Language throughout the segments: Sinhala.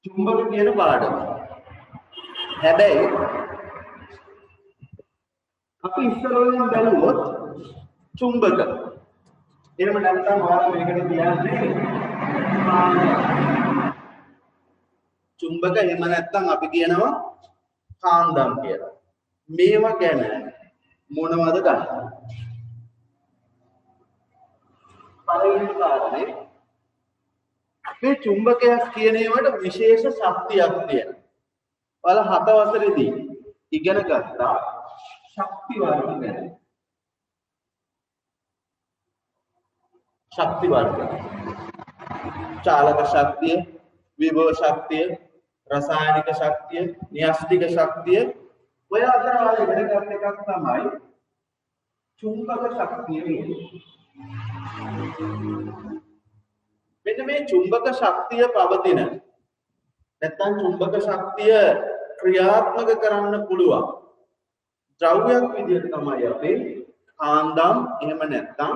චුම්බක කියන පාඩම. හැබැයි අපි ඉස්සරහින් බැලුවොත් චුම්බක. එහෙම නැත්නම් ඔයාලා මේකට කියන්නේ චුම්බක එහෙම නැත්නම් අපි කියනවා කාන්දම් කියලා. මේවා ගැන මොනවද ගන්න? පළවෙනි කාරණේ මේ චුම්බකයක් කියන ඒවාට විශේෂ ශක්තියක් තියෙනවා. ඔයාලා 7 වසරේදී ඉගෙන ගත්තා ශක්ති වර්ග ගැන. ශක්ති වර්ග. චාලක ශක්තිය, විභව ශක්තිය, රසායනික ශක්තිය, න්‍යෂ්ටික ශක්තිය ඔය අතර ඔයාලා ඉගෙන ගන්න එකක් තමයි චුම්බක ශක්තිය කියන්නේ. මෙන්න මේ චුම්බක ශක්තිය පවතින නැත්නම් චුම්බක ශක්තිය ක්‍රියාත්මක කරන්න පුළුවන් ද්‍රව්‍යයක් විදිහට තමයි අපි කාන්දම් එහෙම නැත්නම්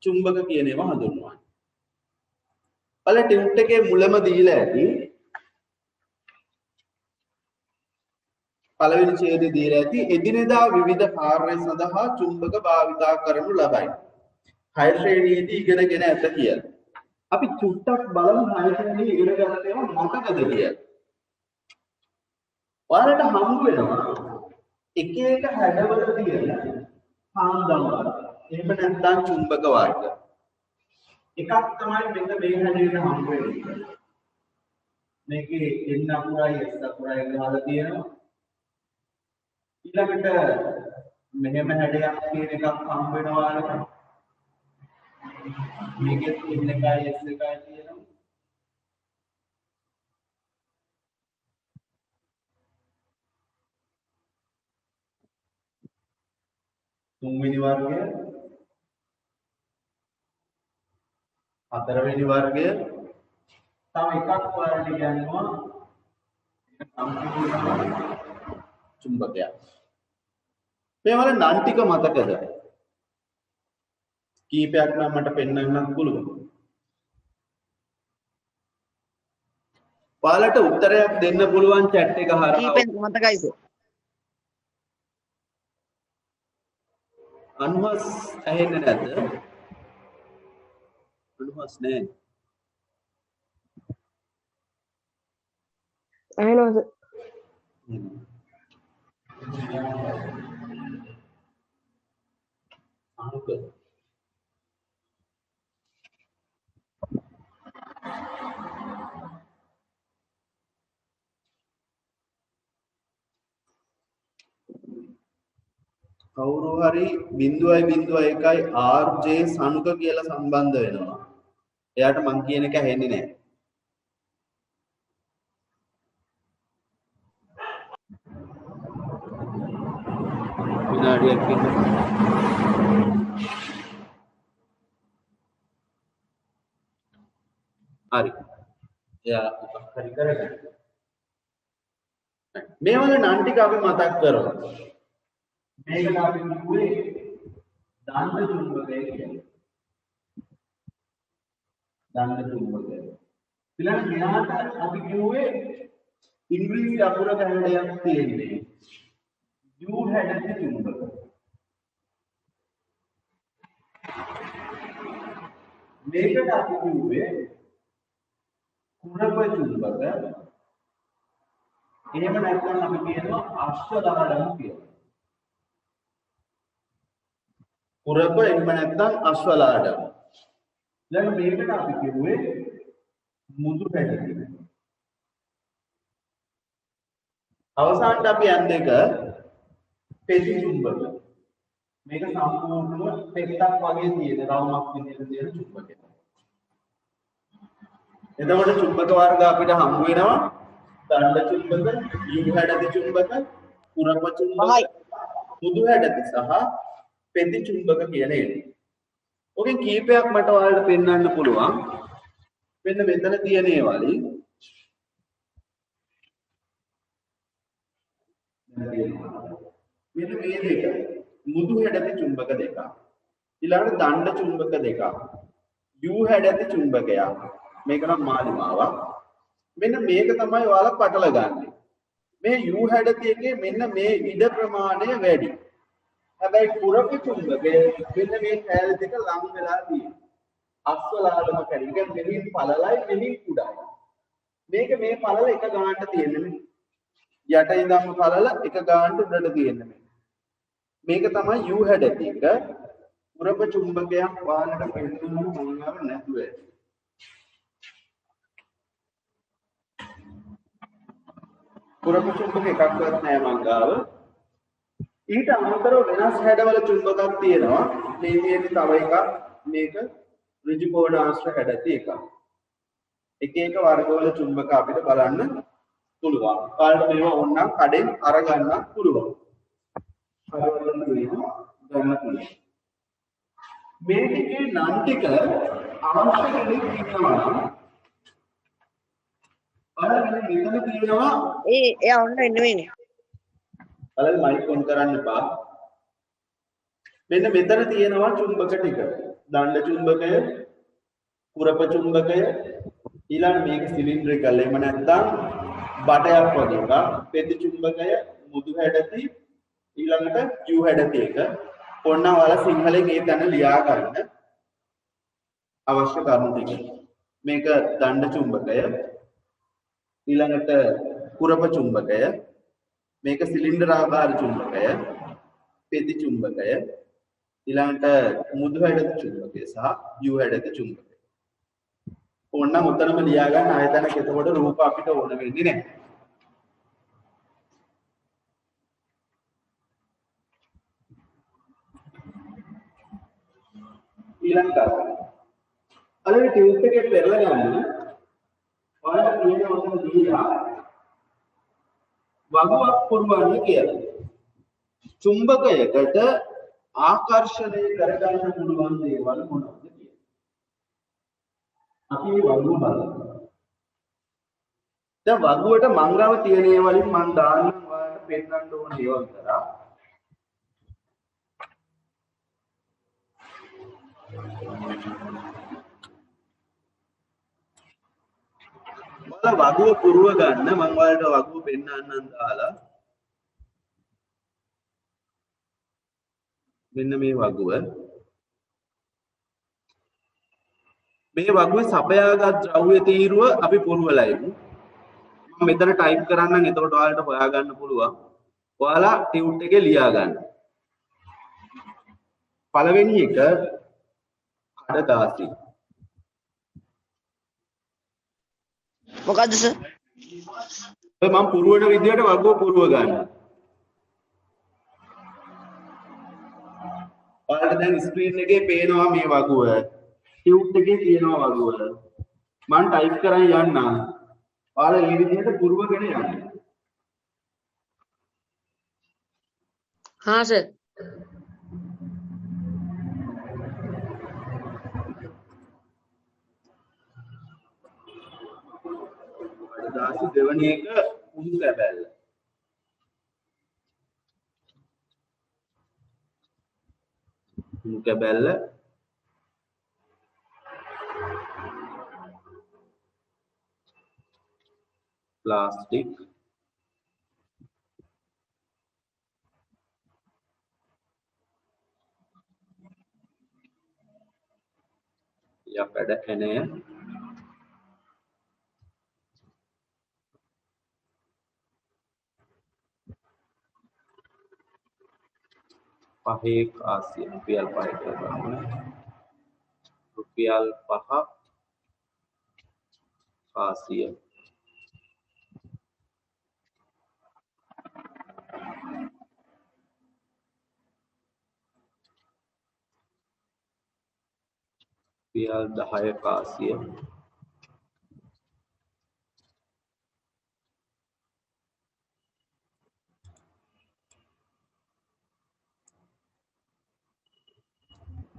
චුම්බක කියන ඒවා හඳුන්වන්නේ. ඔයාලා ටියුට් එකේ මුලම දීලා ඇති පළවෙනි ඡේදයේ දීලා ඇති එදිනෙදා විවිධ කාර්ය සඳහා චුම්බක භාවිතා කරනු ලබයි. 6 ශ්‍රේණියේදී ඉගෙනගෙන ඇත කියලා. අපි චුට්ටක් බලමු 6 ශ්‍රේණියේ ඉගෙන ගන්න ඒවා මොකටද කියලා. ඔයාලට හම්බ වෙනවා එක එක හැඩවල තියෙන කාන්දම් වර්ග. එහෙම නැත්නම් චුම්බක වර්ග. එකක් තමයි මෙන්න මේ හැඩයට හම්බ වෙන්නේ. මේකේ N අකුරයි S අකුරයි ගහලා තියෙනවා. ඊළඟට මෙහෙම හැඩයක් තියෙන එකක් හම්බ වෙනවා වලට. මේකේ N එකයි S එකයි තියෙනවා. තුන්වෙනි වර්ගය, හතරවෙනි වර්ගය තව එකක් ඔයාලට කියනවා චුම්බකයක්. මේ වල නම් ටික මතකද? කීපයක් නම් මට පෙන්වන්නත් පුළුවන්. ඔයාලට උත්තරයක් දෙන්න පුළුවන් chat එක හරහා. කීපෙන් මතකයි සර්. අනුහස් ඇහෙන්නේ නැද්ද? අනුහස් නෑ. ඇහෙනවා සර්. අනුක කවුරු හරි 0.01යි RJ සනුක කියලා සම්බන්ධ වෙනවා. එයාට මං කියන එක ඇහෙන්නේ නැහැ. විනාඩියක් ඉන්න. හරි. එයා මොකක් හරි කරගන්න. මේ වල නම් ටික අපි මතක් කරමු. මේකට අපි කිව්වේ දණ්ඩ චුම්බකය කියලා. දණ්ඩ චුම්බකය. ඊළඟ මෙහාට අපි කිව්වේ ඉංග්‍රීසි අකුරක හැඩයක් තියෙන්නේ. U හැඩක චුම්බක. මේකට අපි කිව්වේ කුරප චුම්බක. එහෙම නැත්නම් අපි කියනවා අශ්වදහඩම් කියලා. කුරප එහෙම නැත්නම් අශ්වලාඩම්. දැන් මේකට අපි කිව්වේ මුදු හැඩ කියලා. අවසානට අපි යන්නේ එක පෙති චුම්බක. මේක සම්පූර්ණව පෙත්තක් වගේ තියෙන රවුමක් විදිහට තියෙන චුම්බකයක්. එතකොට චුම්බක වර්ග අපිට හම්බ වෙනවා දණ්ඩ චුම්බක, U හැඩති චුම්බක, කුරප චුම්බක, මුදු හැඩති සහ පෙති චුම්බක කියන ඒවා. ඔකෙන් කීපයක් මට ඔයාලට පෙන්වන්න පුළුවන්. මෙන්න මෙතන තියෙන ඒවාලි මෙන්න මේ දෙක මුදු හැඩති චුම්බක දෙක. ඊළඟට දණ්ඩ චුම්බක දෙක. U හැඩති චුම්බකයක්. මේක නම් මාලිමාවක්. මෙන්න මේක තමයි ඔයාලා පටල ගන්න. මේ u හැඩති එකේ මෙන්න මේ ඉඩ ප්‍රමාණය වැඩි. හැබැයි පුරපු චුම්බකය මෙන්න මේ කෑලි දෙක ලං වෙලා තියෙනවා. අස්වලාදම කැරි. ඒක මෙහින් පළලයි මෙහින් කුඩායි. මේක මේ පළල එක ගානට තියෙන්නේ. යට ඉඳන්ම පළල එක ගානට උඩට තියෙන්නේ. මේක තමයි u හැඩති එක. පුරපු චුම්බකයක් වාහනට පෙන්නන්න මොනවාර නැතුව ඇති. පුරපු චුම්බක එකක්වත් නැහැ මං ගාව. ඊට අමතරව වෙනස් හැඩවල චුම්බකයක් තියෙනවා. මේ තියෙන්නේ තව එකක්. මේක ඍජු කෝණාශ්‍ර හැඩති එකක්. එක එක වර්ගවල චුම්බක අපිට බලන්න පුළුවන්. කාලට මේවා ඕනනම් කඩෙන් අරගන්න පුළුවන්. හරවලම තියෙනවා ගන්න පුළුවන්. මේ දෙකේ නම් ටික අවශ්‍ය කෙනෙක් ඉන්නවා නම් ඔයාලා මෙතන තියෙනවා එයා ඔන්න එන්නේ. බලන්න මයික් ඔන් කරන්න එපා. මෙන්න මෙතන තියෙනවා චුම්බක ටික. දණ්ඩ චුම්බකය, කුරප චුම්බකය, ඊළඟ මේක සිලින්ඩ්‍රිකල්. එහෙම නැත්නම් බටයක් වගේ එකක්. පෙති චුම්බකය, මුදු හැඩති, ඊළඟට U හැඩති එක. ඔන්න ඔයාලා සිංහලෙන් ඒ තැන ලියා ගන්න අවශ්‍ය කරුණු ටික. මේක දණ්ඩ චුම්බකය, ඊළඟට කුරප චුම්බකය, මේක සිලින්ඩර් ආකාර චුම්බකය, පෙති චුම්බකය, ඊළඟට මුදු හැඩති චුම්බකය සහ U හැඩති චුම්බකය. ඕනනම් උතරම ලියා ගන්න ආයතනක එතකොට රූප අපිට ඕන වෙන්නේ නැහැ. ඊළඟට අර ටියුබ් එකේ පෙරලා ගන්න ඔයාලා කියන වචන දීලා වගුවක් පුරවන්න කියලා. චුම්බකයකට ආකර්ෂණය කරගන්න පුළුවන් දේවල් මොනවද කියලා. අපි මේ වගුව බලමු. දැන් වගුවට මංගව තියෙන ඒවලින් මම දාන්නම් ඔයාලට පෙන්නන්න ඕන දේවල් කරා. ඔයාලා වගුව පුරව ගන්න මම ඔයාලට වගුව පෙන්නන්නම් දාලා. මෙන්න මේ වගුව. මේ වගුවේ සපයාගත් ද්‍රව්‍ය තීරුව අපි පුරවලා ඉමු. මම මෙතන ටයිප් කරන්නම් එතකොට ඔයාලට හොයාගන්න පුළුවන්. ඔයාලා ටියුට් එකේ ලියා ගන්න. පළවෙනි එක කඩදාසි. මොකද්ද සර්? ඔය මම පුරවන විදියට වගුව පුරව ගන්න. ඔයාලට දැන් ස්ක්‍රීන් එකේ පේනවා මේ වගුව. ටියුට් එකේ තියෙනවා වගුව. මම ටයිප් කරන් යන්නම්. ඔයාලා මේ විදියට පුරවගෙන යන්න. හා සර්. කඩදාසි දෙවෙනි එක උණු කැබැල්ල. උණු කැබැල්ල ප්ලාස්ටික් යකඩ ඇණය පහේ කාසිය රුපියල් 5 කියලා ගන්න. රුපියල් 5 කාසිය. රුපියල් 10 කාසිය.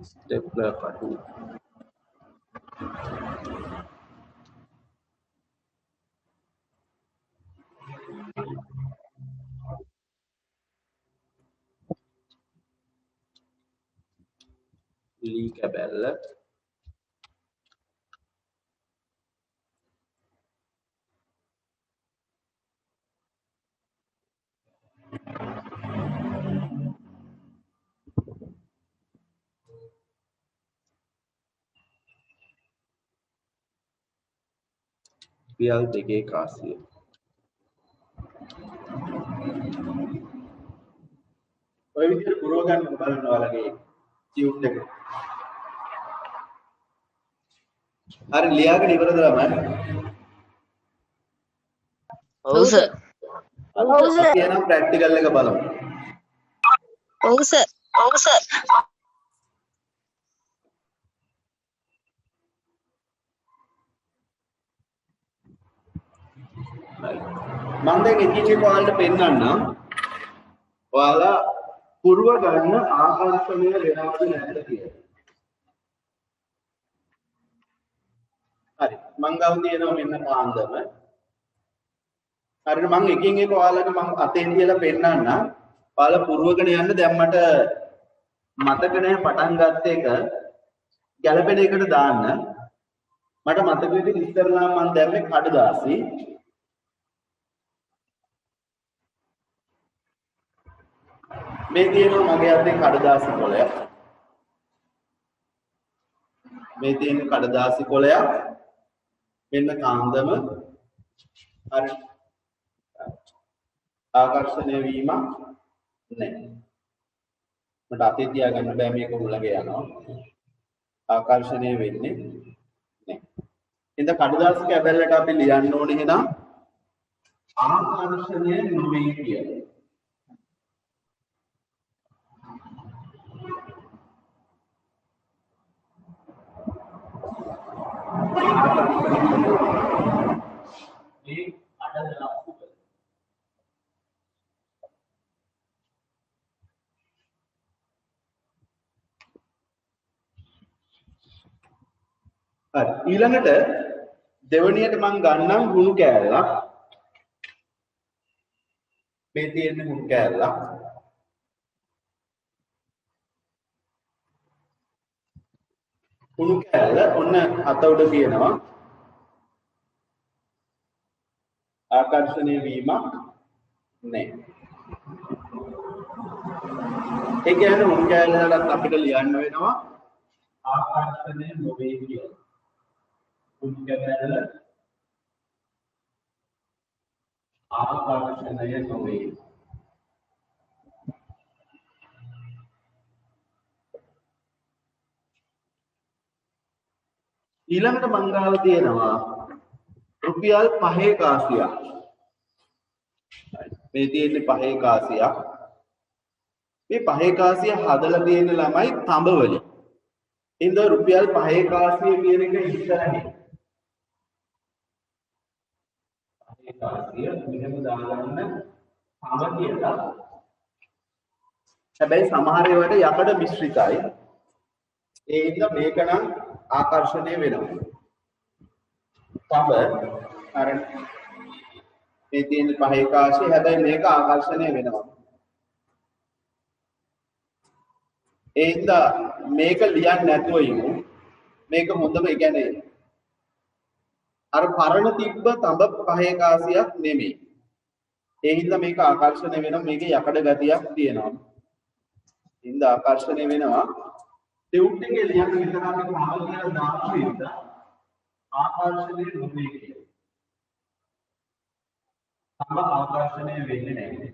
ස්ටෙප්ලර් කටු. ලී කැබැල්ල. රුපියල් 2 කාසිය. ඔය විදිහට පුරව ගන්න බලන්න ඔයාලගේ ටියුට් එක. හරි ලියාගෙන ඉවරද ළමයි? ඔව් සර්. ඔව් සර්. අපි එනම් ප්‍රැක්ටිකල් එක බලමු. ඔව් සර්. ඔව් සර්. මම දැන් එකින් එක ඔයාලට පෙන්නන්නම්. ඔයාලා පුරව ගන්න ආකර්ෂණය වෙනවද නැද්ද කියලා. හරි. මං ගාව තියෙනවා මෙන්න කාන්දම. හරියට මං එකින් එක ඔයාලට මං අතෙන් කියලා පෙන්නන්නම්. ඔයාලා පුරවගෙන යන්න දැන් මට මතක නැහැ පටන් ගත්ත එක ගැළපෙන එකට දාන්න. මට මතක විදිහට ඉස්සරලා මං දැම්මේ කඩදාසි. මේ තියෙනවා මගේ අතේ කඩදාසි කොලයක්. මේ තියෙන කඩදාසි කොලයක්. මෙන්න කාන්දම. හරි. ආකර්ෂණය වීමක් නැහැ. මට අතේ තියාගන්න බෑ මේක උලඟ යනවා. ආකර්ෂණය වෙන්නේ නැහැ. ඉතින් කඩදාසි කැබල්ලට අපි ලියන්න ඕනේ එහෙනම් ආකර්ෂණය නොවේ කියලා. මේ කඩදාසි හරි ඊළඟට දෙවණියට මම ගන්නම් හුණු කෑල්ලක් මේ තියෙන හුණු කෑල්ලක් හුණු කෑල්ල ඔන්න අත උඩ තියෙනවා ආකර්ෂණීය වීමක් නැහැ ඒ කියන්නේ හුණු කෑල්ලලත් අපිට ලියන්න වෙනවා ආකර්ෂණය නොවේ කියලා කැබැල්ල ආකර්ෂණය නොවේ ඊළඟට මංගාව තියෙනවා රුපියල් 5 කාසියක් මේ තියෙන්නේ 5 කාසියක් මේ 5 කාසිය හදලා තියෙන ළමයි තඹ වලින් ඉතින් රුපියල් 5 කාසිය කියන එක ඉස්සරහින් කාසිය මෙහෙම දාගන්න තඹ කියලා. හැබැයි සමහර ඒවාට යකඩ මිශ්‍රිතයි. ඒ හින්දා මේක නම් ආකර්ෂණීය වෙනවා. තඹ අර මේ තියෙන 5 කාසිය හැබැයි මේක ආකර්ෂණීය වෙනවා. ඒ හින්දා මේක ලියන්න නැතුව ඉමු. මේක හොඳම ඒ කියන්නේ අර පරණ තිබ්බ තඹ 5 කාසියක් නෙමෙයි. ඒ හින්දා මේක ආකර්ෂණය වෙනවා මේකේ යකඩ ගතියක් තියෙනවා. හින්දා ආකර්ෂණය වෙනවා. ටියුට් එකේ ලියන්න විතර අපි කොහොමද කියලා දාපු හින්දා ආකර්ෂණය නොවේ කියලා. තඹ ආකර්ෂණය වෙන්නේ නැහැ.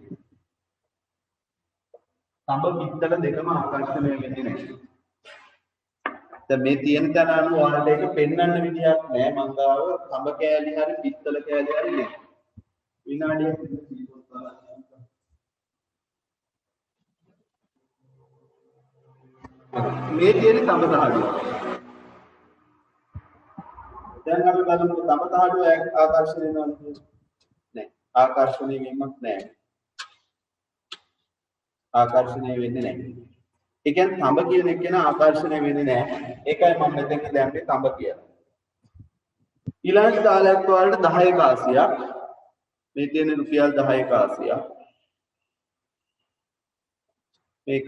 තඹ පිත්තල දෙකම ආකර්ෂණය වෙන්නේ නැහැ. දැන් මේ තියෙන තැන අනුව ඔයාලට ඒක පෙන්වන්න විදියක් නෑ මං ගාව තඹ කෑලි හරි පිත්තල කෑලි හරි නෑ විනාඩියක් මේ තියෙන තඹ තහඩුව දැන් අපි බලමු තඹ තහඩුව ආකර්ෂණය වෙනවද නෑ ආකර්ෂණය වීමක් නෑ ආකර්ෂණය වෙන්නේ නෑ ඒ කියන්නේ තඹ කියන එක න ආකර්ෂණය වෙන්නේ නැහැ. ඒකයි මම මෙතෙන් දැම්මේ තඹ කියලා. ඊළඟට දාලා ඇත්ත වලට 10 කාසියක්. මේ තියෙන රුපියල් 10 කාසියක්. මේක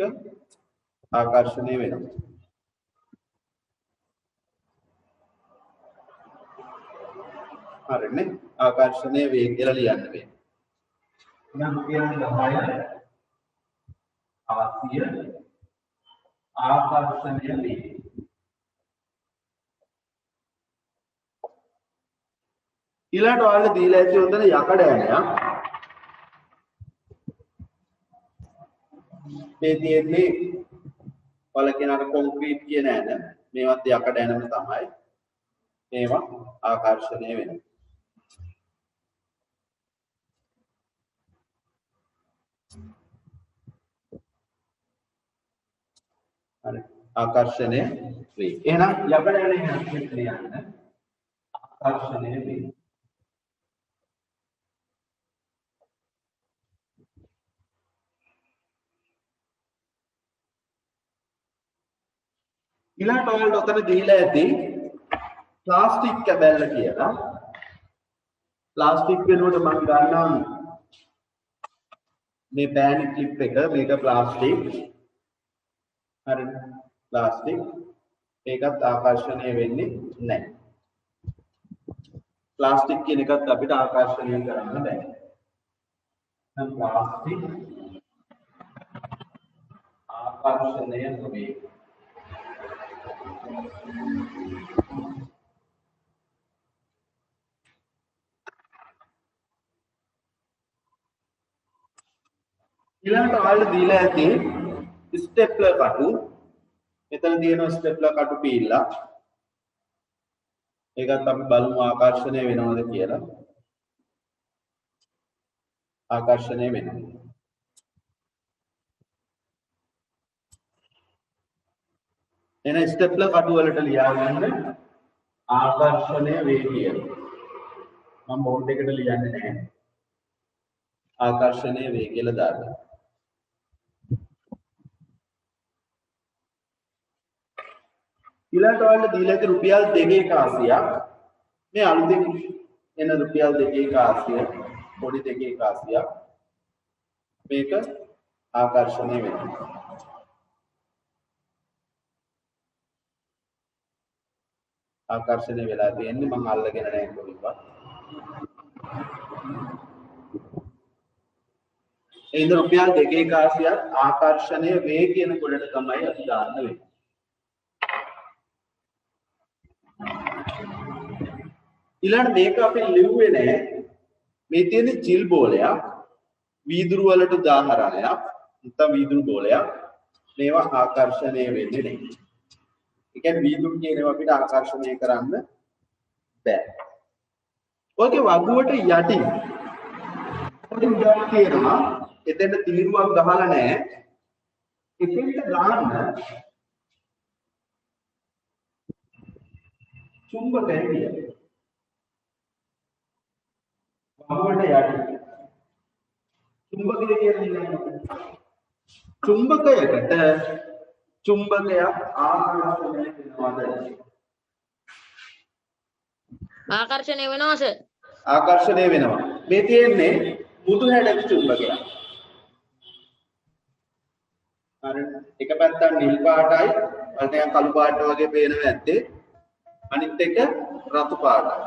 ආකර්ෂණය වෙනවා. හරිනේ. ආකර්ෂණය වේ කියලා ලියන්න වෙනවා. නම් කියන 10 ආසිය ආකර්ෂණය වේ. ඊළඟට ඔයාලට දීලා ඇති හොඳට යකඩ ඇණයක්. මේ තියෙන්නේ ඔයාලා කියන අර කොන්ක්‍රීට් කියන ඇණ. මේවත් යකඩ ඇණම තමයි. මේවා ආකර්ෂණය වෙනවා. හරි ආකර්ෂණය වේ. එහෙනම් යකඩ ඇණේ හැටි ලියන්න. ආකර්ෂණය වේ. ඊළඟට ඔයාලට උතන දීලා ඇති ප්ලාස්ටික් කැබැල්ල කියලා. ප්ලාස්ටික් වෙනුවට මම ගන්නවා මේ පෑන් ක්ලිප් එක. මේක ප්ලාස්ටික්. හරිද? ප්ලාස්ටික්. ඒකත් ආකර්ෂණය වෙන්නේ නැහැ. ප්ලාස්ටික් කියන එකත් අපිට ආකර්ෂණය කරන්න බෑ. නම් ප්ලාස්ටික් ආකර්ෂණය නොවේ. ඊළඟට ඔයාලට දීලා ඇති ස්ටෙප්ලර් කටු. මෙතන තියෙනවා ස්ටෙප්ලර් කටු පීල්ලා. ඒකත් අපි බලමු ආකර්ෂණය වෙනවද කියලා. ආකර්ෂණය වෙනවා. එන ස්ටෙප්ලර් කටු වලට ලියා ගන්න ආකර්ෂණය වේ කියලා. මම බෝඩ් එකට ලියන්නේ නැහැ. ආකර්ෂණය වේ කියලා දාන්න. ඊළඟට ඔයාලට දීලා ඇති රුපියල් 2,180ක්. මේ අලුතෙන් එන රුපියල් 2,180 පොඩි 2,180ක්. මේක ආකර්ෂණය වෙනවා. ආකර්ෂණය වෙලා තියෙන්නේ මම අල්ලගෙන නැහැ කොහොමවත්. ඒ ඉතින් රුපියල් 2,180ක් ආකර්ෂණය වේ කියන කොටට තමයි අපි දාන්න වෙන්නේ. ඊළඟ මේක අපි ලිව්වේ නැහැ. මේ තියෙන ජිල් බෝලයක් වීදුරු වලට උදාහරණයක්. නැත්නම් වීදුරු බෝලයක්. මේවා ආකර්ෂණය වෙන්නේ නැහැ. ඒ කියන්නේ වීදුරු කියනවා අපිට ආකර්ෂණය කරන්න බෑ. ඔයගේ වගුවට යටින් පොඩි උඩක් තියෙනවා. එතෙන්ට තීරුවක් ගහලා නැහැ. එතෙන්ට ගන්න චුම්බකය කියන්නේ. වගුවට යටින් චුම්බකය කියන්නේ චුම්බකයකට චුම්බකයක් ආකර්ෂණය වෙනවද? ආකර්ෂණය වෙනවා සර්. ආකර්ෂණය වෙනවා. මේ තියෙන්නේ මුදු හැඩක චුම්බකයක්. හරි. එක පැත්තක් නිල් පාටයි, අනිත් එක කළු පාට වගේ පේනවා ඇත්තේ. අනිත් එක රතු පාටයි.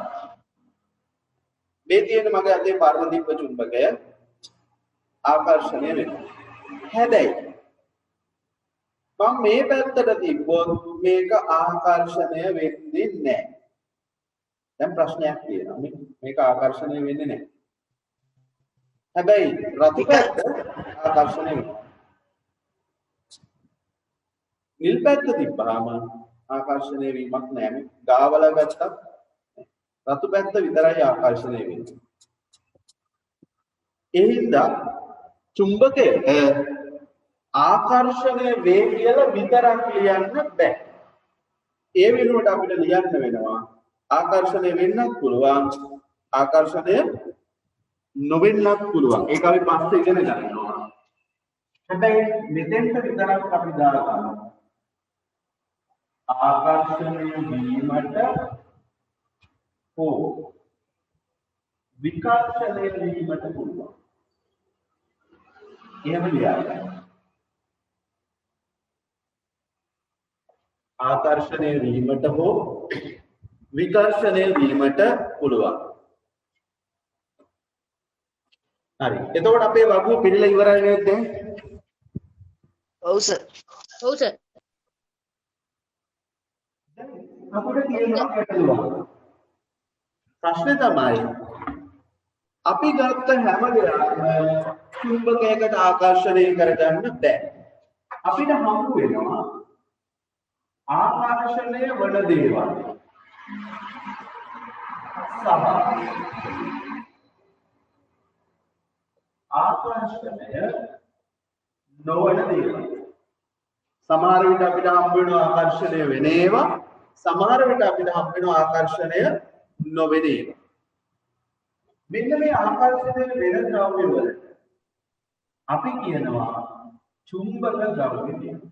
මේ තියෙන මගේ අතේ පරණ දීප චුම්බකය ආකර්ෂණය වෙනවා. හැබැයි මම මේ පැත්තට තිබ්බොත් මේක ආකර්ෂණය වෙන්නේ නැහැ. දැන් ප්‍රශ්නයක් තියෙනවා. මේක ආකර්ෂණය වෙන්නේ නැහැ. හැබැයි රතු පැත්ත ආකර්ෂණය වෙනවා. නිල් පැත්ත තිබ්බාම ආකර්ෂණය වීමක් නැහැ. ගාවල පැත්තක් රතු පැත්ත විතරයි ආකර්ෂණය වෙන්නේ. ඒ හින්දා චුම්බකයට ආකර්ෂණය වේ කියලා විතරක් ලියන්න බෑ. ඒ වෙනුවට අපිට ලියන්න වෙනවා ආකර්ෂණය වෙන්නත් පුළුවන්, ආකර්ෂණය නොවෙන්නත් පුළුවන්. ඒක අපි පස්සේ ඉගෙන ගන්නවා. හැබැයි මෙතෙන්ට විතරක් අපි දාලා ආකර්ෂණය වීමට හෝ විකර්ෂණය වීමට පුළුවන්. එහෙම ලියන්න. ආකර්ෂණය වීමට හෝ විකර්ෂණය වීමට පුළුවන්. හරි. එතකොට අපේ වගුව පිළිලා ඉවරයි නේද දැන්? ඔව් සර්. ඔව් සර්. අපිට තියෙනවා ගැටලුවක්. ප්‍රශ්නේ තමයි අපි ගත්ත හැම දෙයක්ම චුම්බකයකට ආකර්ෂණය කරගන්න බෑ. අපිට හම්බ වෙනවා ආකර්ෂණය වන දේවල්. සහ ආකර්ෂණය නොවන දේවල්. සමහර විට අපිට හම්බ වෙනවා ආකර්ෂණය වෙන ඒවා, සමහර විට අපිට හම්බ වෙනවා ආකර්ෂණය නොවන ඒවා. මෙන්න මේ ආකර්ෂණය වෙන ද්‍රව්‍ය වලට අපි කියනවා චුම්බක ද්‍රව්‍ය කියලා.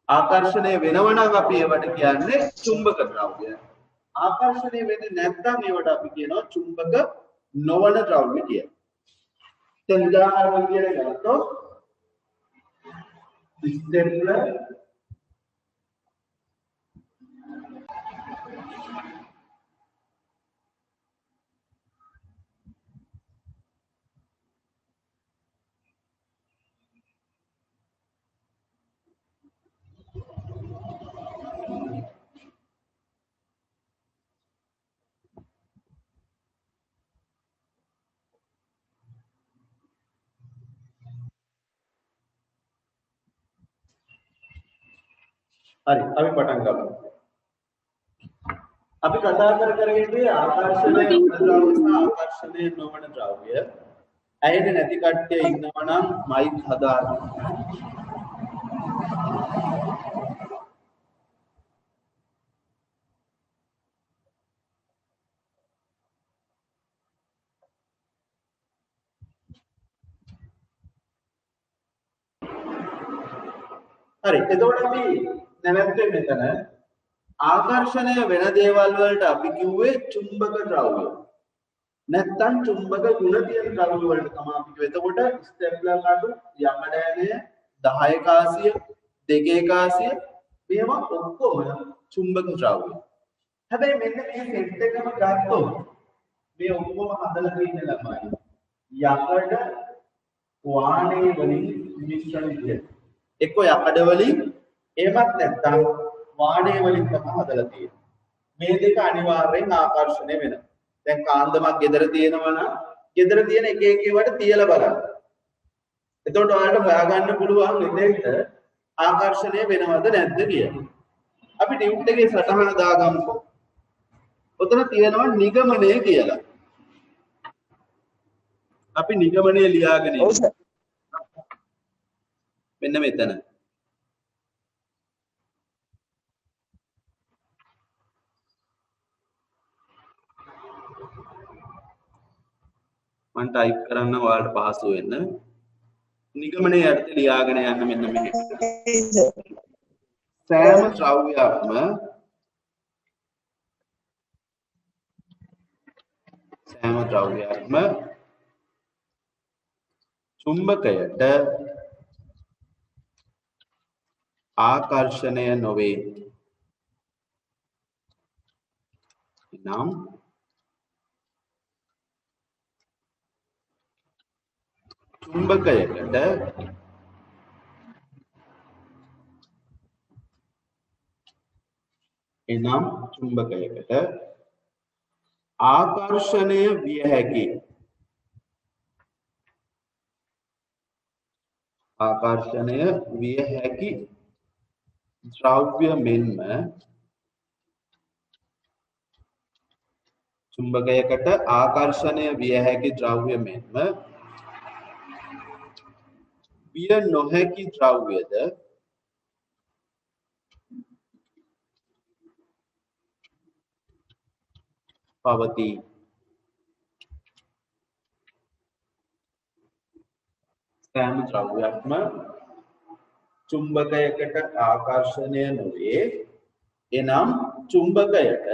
ආකර්ෂණය වෙනව නම් අපි ඒවට කියන්නේ චුම්බක ද්‍රව්‍ය. ආකර්ෂණය වෙන්නේ නැත්නම් ඒවට අපි කියනවා චුම්බක නොවන ද්‍රව්‍ය කියලා. දැන් උදාහරණයක් විදිහට ගත්තොත් ස්ටෙප්ලර් හරි අපි පටන් ගමු. අපි කතා කර ඉන්නේ ආකර්ෂණය වන ද්‍රව්‍ය සහ ආකර්ෂණය නොවන ද්‍රව්‍ය. ඇයිද නැති කට්ටිය ඉන්නවා නම් මයික් හදාගන්න. හරි එතකොට අපි නැවැත්වෙන්නේ මෙතන ආකර්ෂණය වෙන දේවල් වලට අපි කිව්වේ චුම්බක ද්‍රව්‍ය. නැත්තම් චුම්බක ගුණ තියෙන ද්‍රව්‍ය වලට තමයි අපි කිව්වේ. එතකොට ස්ටෙප්ලර් කඩු, යකඩෑනය, 10 කාසිය, 2 කාසිය මේවා ඔක්කොම චුම්බක ද්‍රව්‍ය. හැබැයි මෙන්න මේ සෙට් එකම ගත්තොත් මේ ඔක්කොම හදලා තියෙන ළමයි යකඩ වාණේ වලින් මිශ්‍රණය විදියට. එක්ක යකඩ වලින් එහෙමත් නැත්නම් වාණේ වලින් තමයි හදලා තියෙන්නේ. මේ දෙක අනිවාර්යෙන් ආකර්ෂණය වෙනවා. දැන් කාන්දමක් ගෙදර තියෙනවා නම් ගෙදර තියෙන එක එක ඒවාට තියලා බලන්න. එතකොට ඔයාලට හොයාගන්න පුළුවන් ඉතින්ට ආකර්ෂණය වෙනවද නැද්ද කියලා. අපි ටියුට් එකේ සටහන දාගමුකෝ. ඔතන තියෙනවා නිගමනය කියලා. අපි නිගමනය ලියාගෙන ඉන්නවා. මෙන්න මෙතන. මම ටයිප් කරන්න ඔයාලට පහසු වෙන්න. නිගමනයේ යටතේ ලියාගෙන යන්න මෙන්න මෙහෙ. සෑම ද්‍රව්‍යයක්ම චුම්බකයට ආකර්ෂණය නොවේ. නම් චුම්බකයකට ආකර්ෂණය විය හැකි ද්‍රව්‍ය මෙන්ම චුම්බකයකට ආකර්ෂණය විය හැකි ද්‍රව්‍ය මෙන්ම විය නොහැකි ද්‍රව්‍යද පවතී. සෑම ද්‍රව්‍යයක්ම චුම්බකයකට ආකර්ෂණය නොවේ. එනම් චුම්බකයට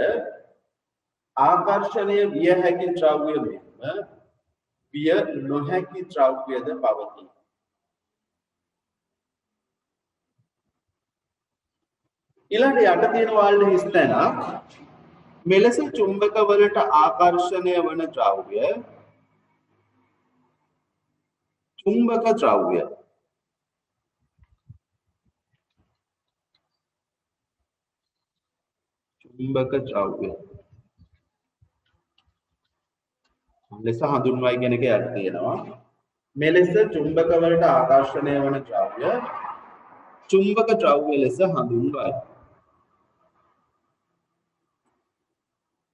ආකර්ෂණය විය හැකි ද්‍රව්‍ය මෙන්ම විය නොහැකි ද්‍රව්‍යද පවතී. ඊළඟ යට තියෙන වලට හිස් තැනක් මෙලෙස චුම්බක වලට ආකර්ෂණය වන ද්‍රව්‍ය චුම්බක ද්‍රව්‍ය. චුම්බක ද්‍රව්‍ය ලෙස හඳුන්වයි කියන එක යක් තියෙනවා. මෙලෙස චුම්බක වලට ආකර්ෂණය වන ද්‍රව්‍ය චුම්බක ද්‍රව්‍ය ලෙස හඳුන්වයි.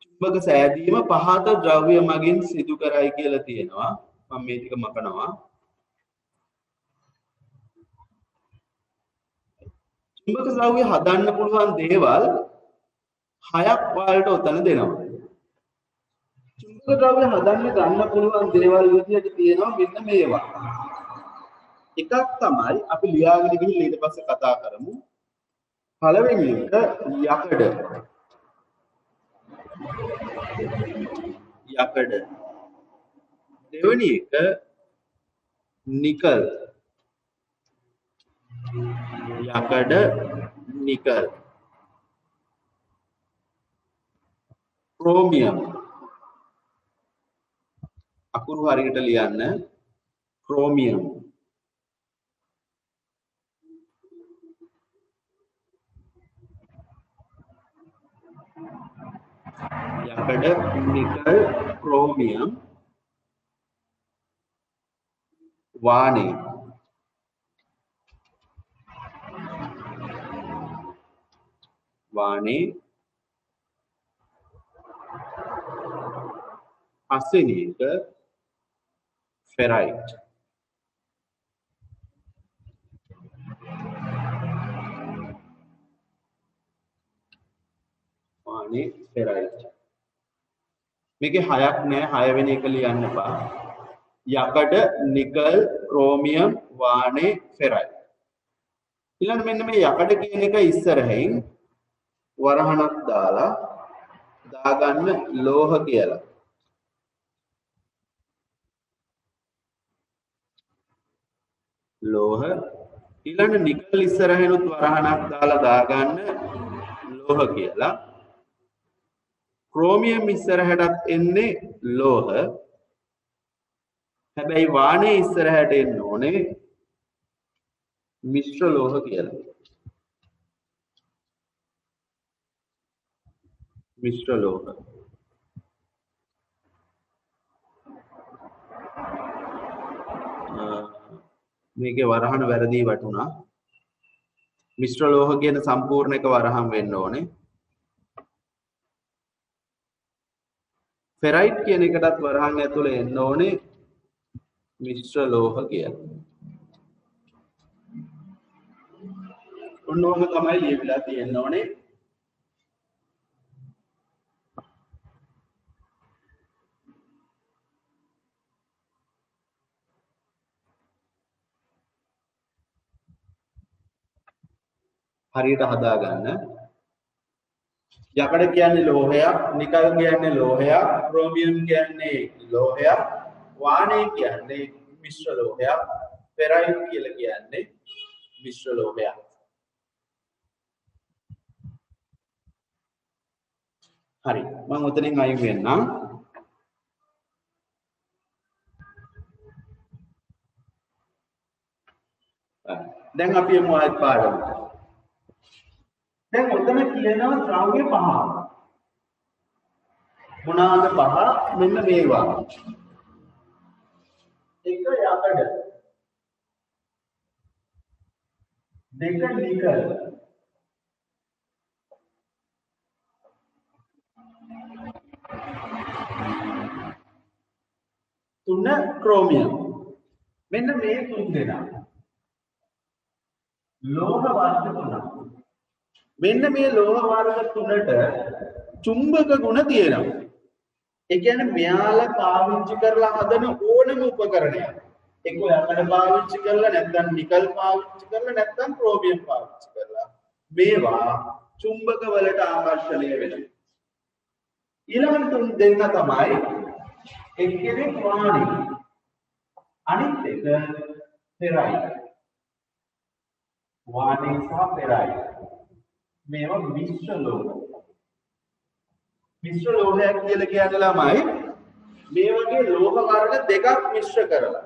චුම්බක සෑදීම පහත ද්‍රව්‍ය මගින් සිදු කරයි කියලා තියෙනවා. මම මේ ටික මකනවා. චුම්බක ද්‍රව්‍ය හදන්න පුළුවන් දේවල් හයක් වලට උතන දෙනවා. චුම්බක ද්‍රව්‍ය හදන්න ගන්න පුළුවන් දේවල් විදිහට තියෙනවා මෙන්න මේවා. එකක් තමයි අපි ලියාගෙන ගිහින් ඊට පස්සේ කතා කරමු. පළවෙනි එක යකඩ. යකඩ. දෙවෙනි එක නිකල්. යකඩ නිකල්. ක්‍රෝමියම්. අකුරු හරියට ලියන්න. ක්‍රෝමියම්. යකඩ නිකල් ක්‍රෝමියම් වානේ. වානේ පස්වෙනි එක ෆෙරයිට්. වානේ ෆෙරයිට්. මේකේ හයක් නෑ, හයවෙනි එක ලියන්න එපා. යකඩ නිකල් ක්‍රෝමියම් වානේ ෆෙරයිට්. ඊළඟ මෙන්න මේ යකඩ කියන එක ඉස්සරහින් වරහණක් දාලා දාගන්න ලෝහ කියලා. ලෝහ. ඊළඟ නිකල් ඉස්සරහිනුත් වරහණක් දාලා දාගන්න ලෝහ කියලා. ක්‍රෝමියම් ඉස්සරහටත් එන්නේ ලෝහ. හැබැයි වානේ ඉස්සරහට එන්න ඕනේ මිශ්‍ර ලෝහ කියලා. මිශ්‍ර ලෝහ. මේකේ වරහන වැරදි වටුණා. මිශ්‍ර ලෝහ කියන සම්පූර්ණ එක වරහන් වෙන්න ඕනේ. ෆෙරයිට් කියන එකටත් වරහන් ඇතුලේ එන්න ඕනේ මිශ්‍ර ලෝහ කියලා. ඔන්නෝම තමයි ලියවිලා තියෙන්න ඕනේ. හරියට හදාගන්න. යකඩ කියන්නේ ලෝහයක්, නිකල් කියන්නේ ලෝහයක්, ක්‍රෝමියම් කියන්නේ ලෝහයක්, වානේ කියන්නේ මිශ්‍ර ලෝහයක්, ෆෙරයිට් කියලා කියන්නේ මිශ්‍ර ලෝහයක්. හරි. මම උතනින් අයින් වෙන්නම්. දැන් අපි යමු ආයත පාඩමට. දැන් උතන කියනවා ද්‍රව්‍ය පහ. මොනවාද පහ? මෙන්න මේවා. එක යකඩ. දෙක නිකල්. තුන ක්‍රෝමියම්. මෙන්න මේ තුන් දෙනා. ලෝහ වර්ග තුනක්. මෙන්න මේ ලෝහ වර්ග තුනට චුම්බක ගුණ තියෙනවා. ඒ කියන්නේ මෙයාලා පාවිච්චි කරලා හදන ඕනම උපකරණයක්. එක්ක යකඩ පාවිච්චි කරලා නැත්නම් නිකල් පාවිච්චි කරලා නැත්නම් ක්‍රෝමියම් පාවිච්චි කරලා මේවා චුම්බක වලට ආකර්ෂණය වෙනවා. ඊළඟ තුන් දෙන්න තමයි එක්කෙනෙක් වානේ. අනිත් එක ෆෙරයිට්. වානේ සහ ෆෙරයිට්. මේවා මිශ්‍ර ලෝහ. මිශ්‍ර ලෝහයක් කියලා කියන්නේ ළමයි මේ වගේ ලෝහ වර්ග දෙකක් මිශ්‍ර කරලා.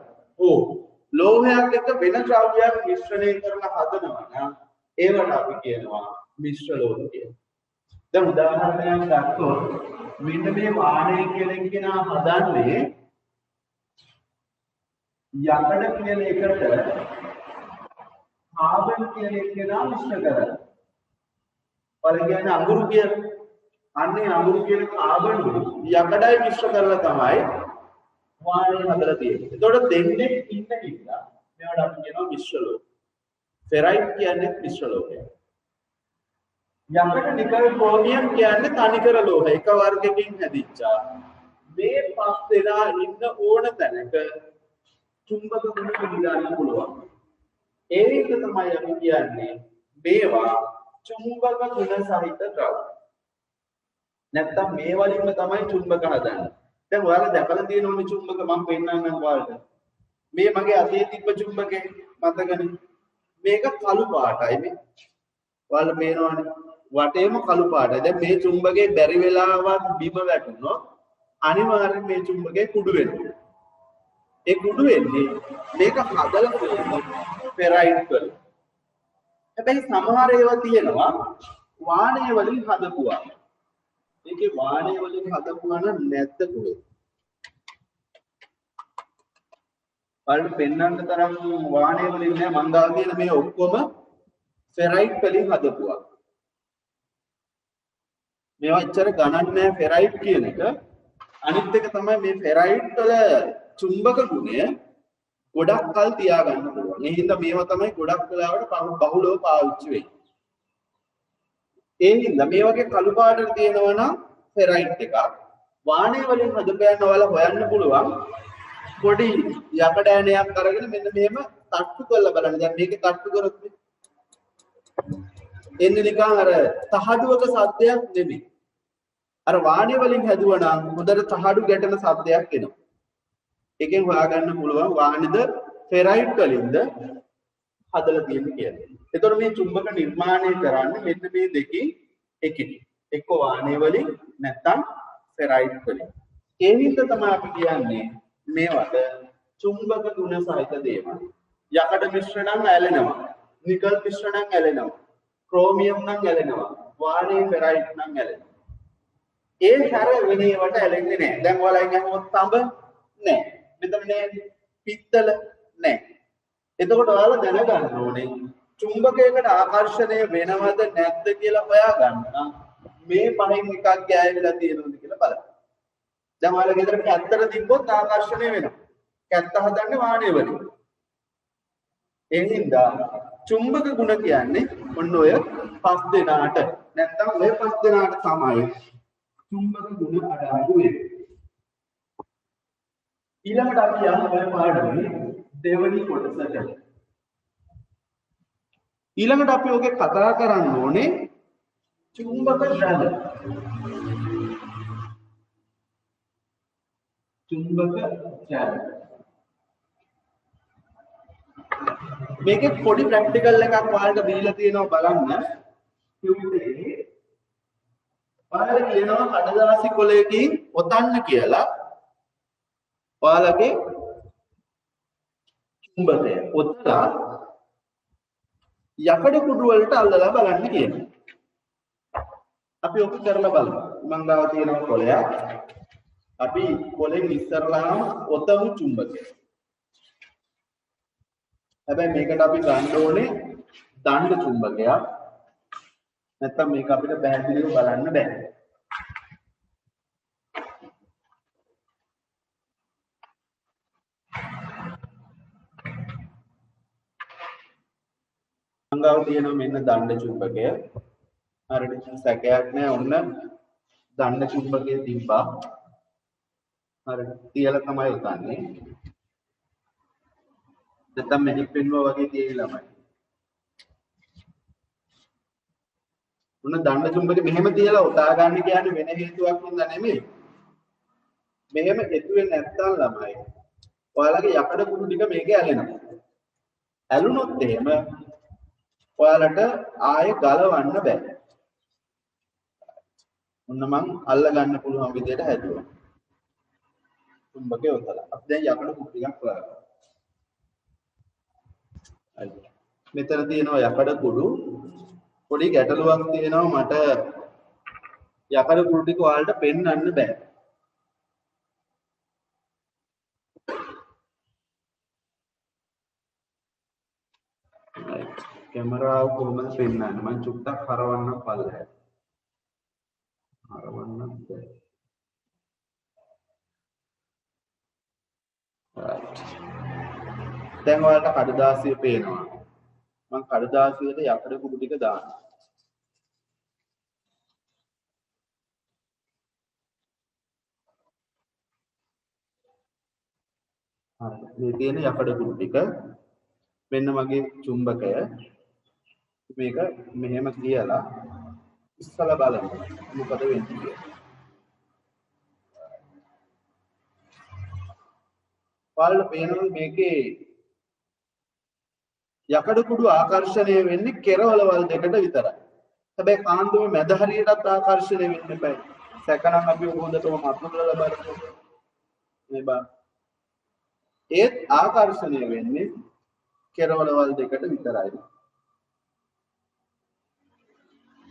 ලෝහයක් එක්ක වෙන ද්‍රව්‍යයක් මිශ්‍රණය කරලා හදනවා නම් ඒවට අපි කියනවා මිශ්‍ර ලෝහ කියලා. දැන් උදාහරණයක් ගත්තොත් මෙන්න මේ වාණය කියලා කෙනා හදන්නේ යකඩ කියන එකට කාබන් කියන කෙනා මිශ්‍ර කරලා. වල කියන්නේ අඟුරු කියන. අන්නේ අඟුරු කියන කාබන් යකඩයි මිශ්‍ර කරලා තමයි වාණය හදලා තියෙන්නේ. ඒතකොට දෙන්නේ ඉන්න නිසා මේවට අපි කියනවා මිශ්‍ර ලෝහ. ෆෙරයිට් කියන්නේ මිශ්‍ර ලෝහය. යකඩ නිකල් ක්‍රෝමියම් කියන්නේ තනිකර ලෝහ. එක වර්ගකින් හැදිච්චා. මේ පස් දෙනා ඉන්න ඕන තැනක චුම්බක ගුණ පිළිගන්න පුළුවන්. ඒක තමයි අපි කියන්නේ මේවා චුම්බක ගුණ සහිත ද්‍රව්‍ය. නැත්තම් මේ වලින්ම තමයි චුම්බක හදන්නේ. දැන් ඔයාලා දැකලා තියෙනවනේ චුම්බක මම පෙන්නන්නම් ඔයාලට. මේ මගේ අතේ තිබ්බ චුම්බකේ මතකනේ. මේක කළු පාටයි මේ. ඔයාලා පේනවනේ. වටේම කළු පාටයි. දැන් මේ චුම්බකේ බැරි වෙලාවක් බිම වැටුණොත් අනිවාර්යෙන් මේ චුම්බකේ කුඩු වෙනවා. ඒ කුඩු වෙන්නේ මේක හදලා තියෙන්නේ ෆෙරයිට් වල. හැබැයි සමහර ඒවා තියෙනවා වාණය වලින් හදපුවා. මේකේ වාණය වලින් හදපුවා නම් නැද්ද කොහෙද? බලන්න පෙන්වන්න තරම් වාණය වලින් නෑ මං ගාව තියෙන මේ ඔක්කොම ෆෙරයිට් වලින් හදපුවා. මේවා ඇත්තට ගණන් නෑ ෆෙරයිට් කියන එක. අනිත් එක තමයි මේ ෆෙරයිට් වල චුම්බක ගුණය ගොඩක් කල් තියාගන්න පුළුවන්. ඒ හින්දා මේවා තමයි ගොඩක් වෙලාවට බහුලව පාවිච්චි වෙන්නේ. ඒ හින්දා මේ වගේ කළු පාටට තියෙනවා නම් ෆෙරයිට් එකක් වාණය වලින් හදපෑන වල හොයන්න පුළුවන්. පොඩි යකඩ ඇණයක් අරගෙන මෙන්න මෙහෙම තට්ටු කරලා බලන්න. දැන් මේකේ තට්ටු කරොත් එන්නේ නිකන් අර තහඩුවක සද්දයක් නෙමෙයි. අර වාණය වලින් හැදුවා නම් හොඳට තහඩු ගැටෙන සද්දයක් එනවා. එකෙන් හොයාගන්න පුළුවන් වාණයද ෆෙරයිට් වලින්ද හදලා තියෙන්නේ කියලා. එතකොට මේ චුම්බක නිර්මාණය කරන්නේ මෙන්න මේ දෙකේ එකකින්. එක්ක වාණය වලින් නැත්නම් ෆෙරයිට් වලින්. ඒ හින්දා තමයි අපි කියන්නේ මේවට චුම්බක ගුණ සහිත දේවල්. යකඩ මිශ්‍ර නම් ඇලෙනවා. නිකල් මිශ්‍ර නම් ඇලෙනවා. ක්‍රෝමියම් නම් ඇලෙනවා. වාණය ෆෙරයිට් නම් ඇලෙනවා. ඒ හැර වෙන ඒවාට ඇලෙන්නේ නැහැ. දැන් ඔයාලා කියනකොත් තඹ නැහැ. මෙතන නේ පිත්තල නැහැ. එතකොට ඔයාලා දැනගන්න ඕනේ චුම්බකයකට ආකර්ෂණය වෙනවද නැද්ද කියලා හොයාගන්න මේ පහෙන් එකක් ගෑවිලා තියෙනවද කියලා බලන්න. දැන් ඔයාලා ගෙදර කැත්තට තිබ්බොත් ආකර්ෂණය වෙනවා. කැත්ත හදන්නේ වාණය වලින්. ඒ හින්දා චුම්බක ගුණ කියන්නේ ඔන්න ඔය පස් දෙනාට නැත්තම් ඔය පස් දෙනාට තමයි චුම්බක ගුණ අඩංගු වෙන්නේ. ඊළඟට අපි යමු ඔය පාඩමේ දෙවනි කොටසට. ඊළඟට අපි ඔගේ කතා කරන්න ඕනේ චුම්බක ජල. චුම්බක ජල. මේකේ පොඩි ප්‍රැක්ටිකල් එකක් ඔයාලට දීලා තියෙනවා බලන්න. කිව්වේ ඔයාලට කියනවා කඩදාසි කොලයකින් ඔතන්න කියලා. ඔයාලගේ චුම්බකය ඔතලා යකඩ කුඩු වලට අල්ලලා බලන්න කියනවා. අපි ඔක කරලා බලමු. මං ගාව තියෙන කොලයක්. අපි කොලෙන් ඉස්සරලාම ඔතමු චුම්බකය. හැබැයි මේකට අපි ගන්න ඕනේ දණ්ඩ චුම්බකයක්. නැත්තම් මේක අපිට පැහැදිලිව බලන්න බෑ. ගාව තියෙනවා මෙන්න දණ්ඩ චුම්බකය. හරියට සැකයක් නෑ ඔන්න දණ්ඩ චුම්බකය තිබ්බා. හරියට තියලා තමයි උතන්නේ. නැත්නම් මැජික් පෙන්නුවා වගේ තියෙයි ළමයි. ඔන්න දණ්ඩ චුම්බකේ මෙහෙම තියලා උතා ගන්න කියන්නේ වෙන හේතුවක් හින්දා නෙමෙයි. මෙහෙම එතුවේ නැත්තම් ළමයි ඔයාලගේ යකඩ කුඩු ටික මේකේ ඇලෙනවා. ඇලුනොත් එහෙම ඔයාලට ආයෙ ගලවන්න බෑ. ඔන්න මං අල්ල ගන්න පුළුවන් විදිහට හැදුවා. චුම්බකේ ඔතලා. අපි දැන් යකඩ කුඩු ටිකක් හොයාගමු. මෙතන තියෙනවා යකඩ කුඩු. පොඩි ගැටලුවක් තියෙනවා මට යකඩ කුඩු ටික ඔයාලට පෙන්වන්න බෑ. කැමරාව කොහොමද පෙන්වන්නේ? මම චුට්ටක් හරවන්න පල්ලෙහාට. හරවන්න බෑ. right. දැන් ඔයාලට කඩදාසිය පේනවා. මම කඩදාසියට යකඩ කුඩු ටික දානවා. හරි. මේ තියෙන යකඩ කුඩු ටික මෙන්න මගේ චුම්බකය. මේක මෙහෙම කියලා ඉස්සලා බලන්න මොකද වෙන්නේ කියලා. ඔයාලට පේනවද මේකේ යකඩ කුඩු ආකර්ෂණය වෙන්නේ කෙරවලවල් දෙකට විතරයි. හැබැයි කාන්දුවේ මැද හරියටත් ආකර්ෂණය වෙන්න බෑ. සැකනම් අපි හොඳටම මතකලා බලමු. මේ බා. ඒත් ආකර්ෂණය වෙන්නේ කෙරවලවල් දෙකට විතරයි.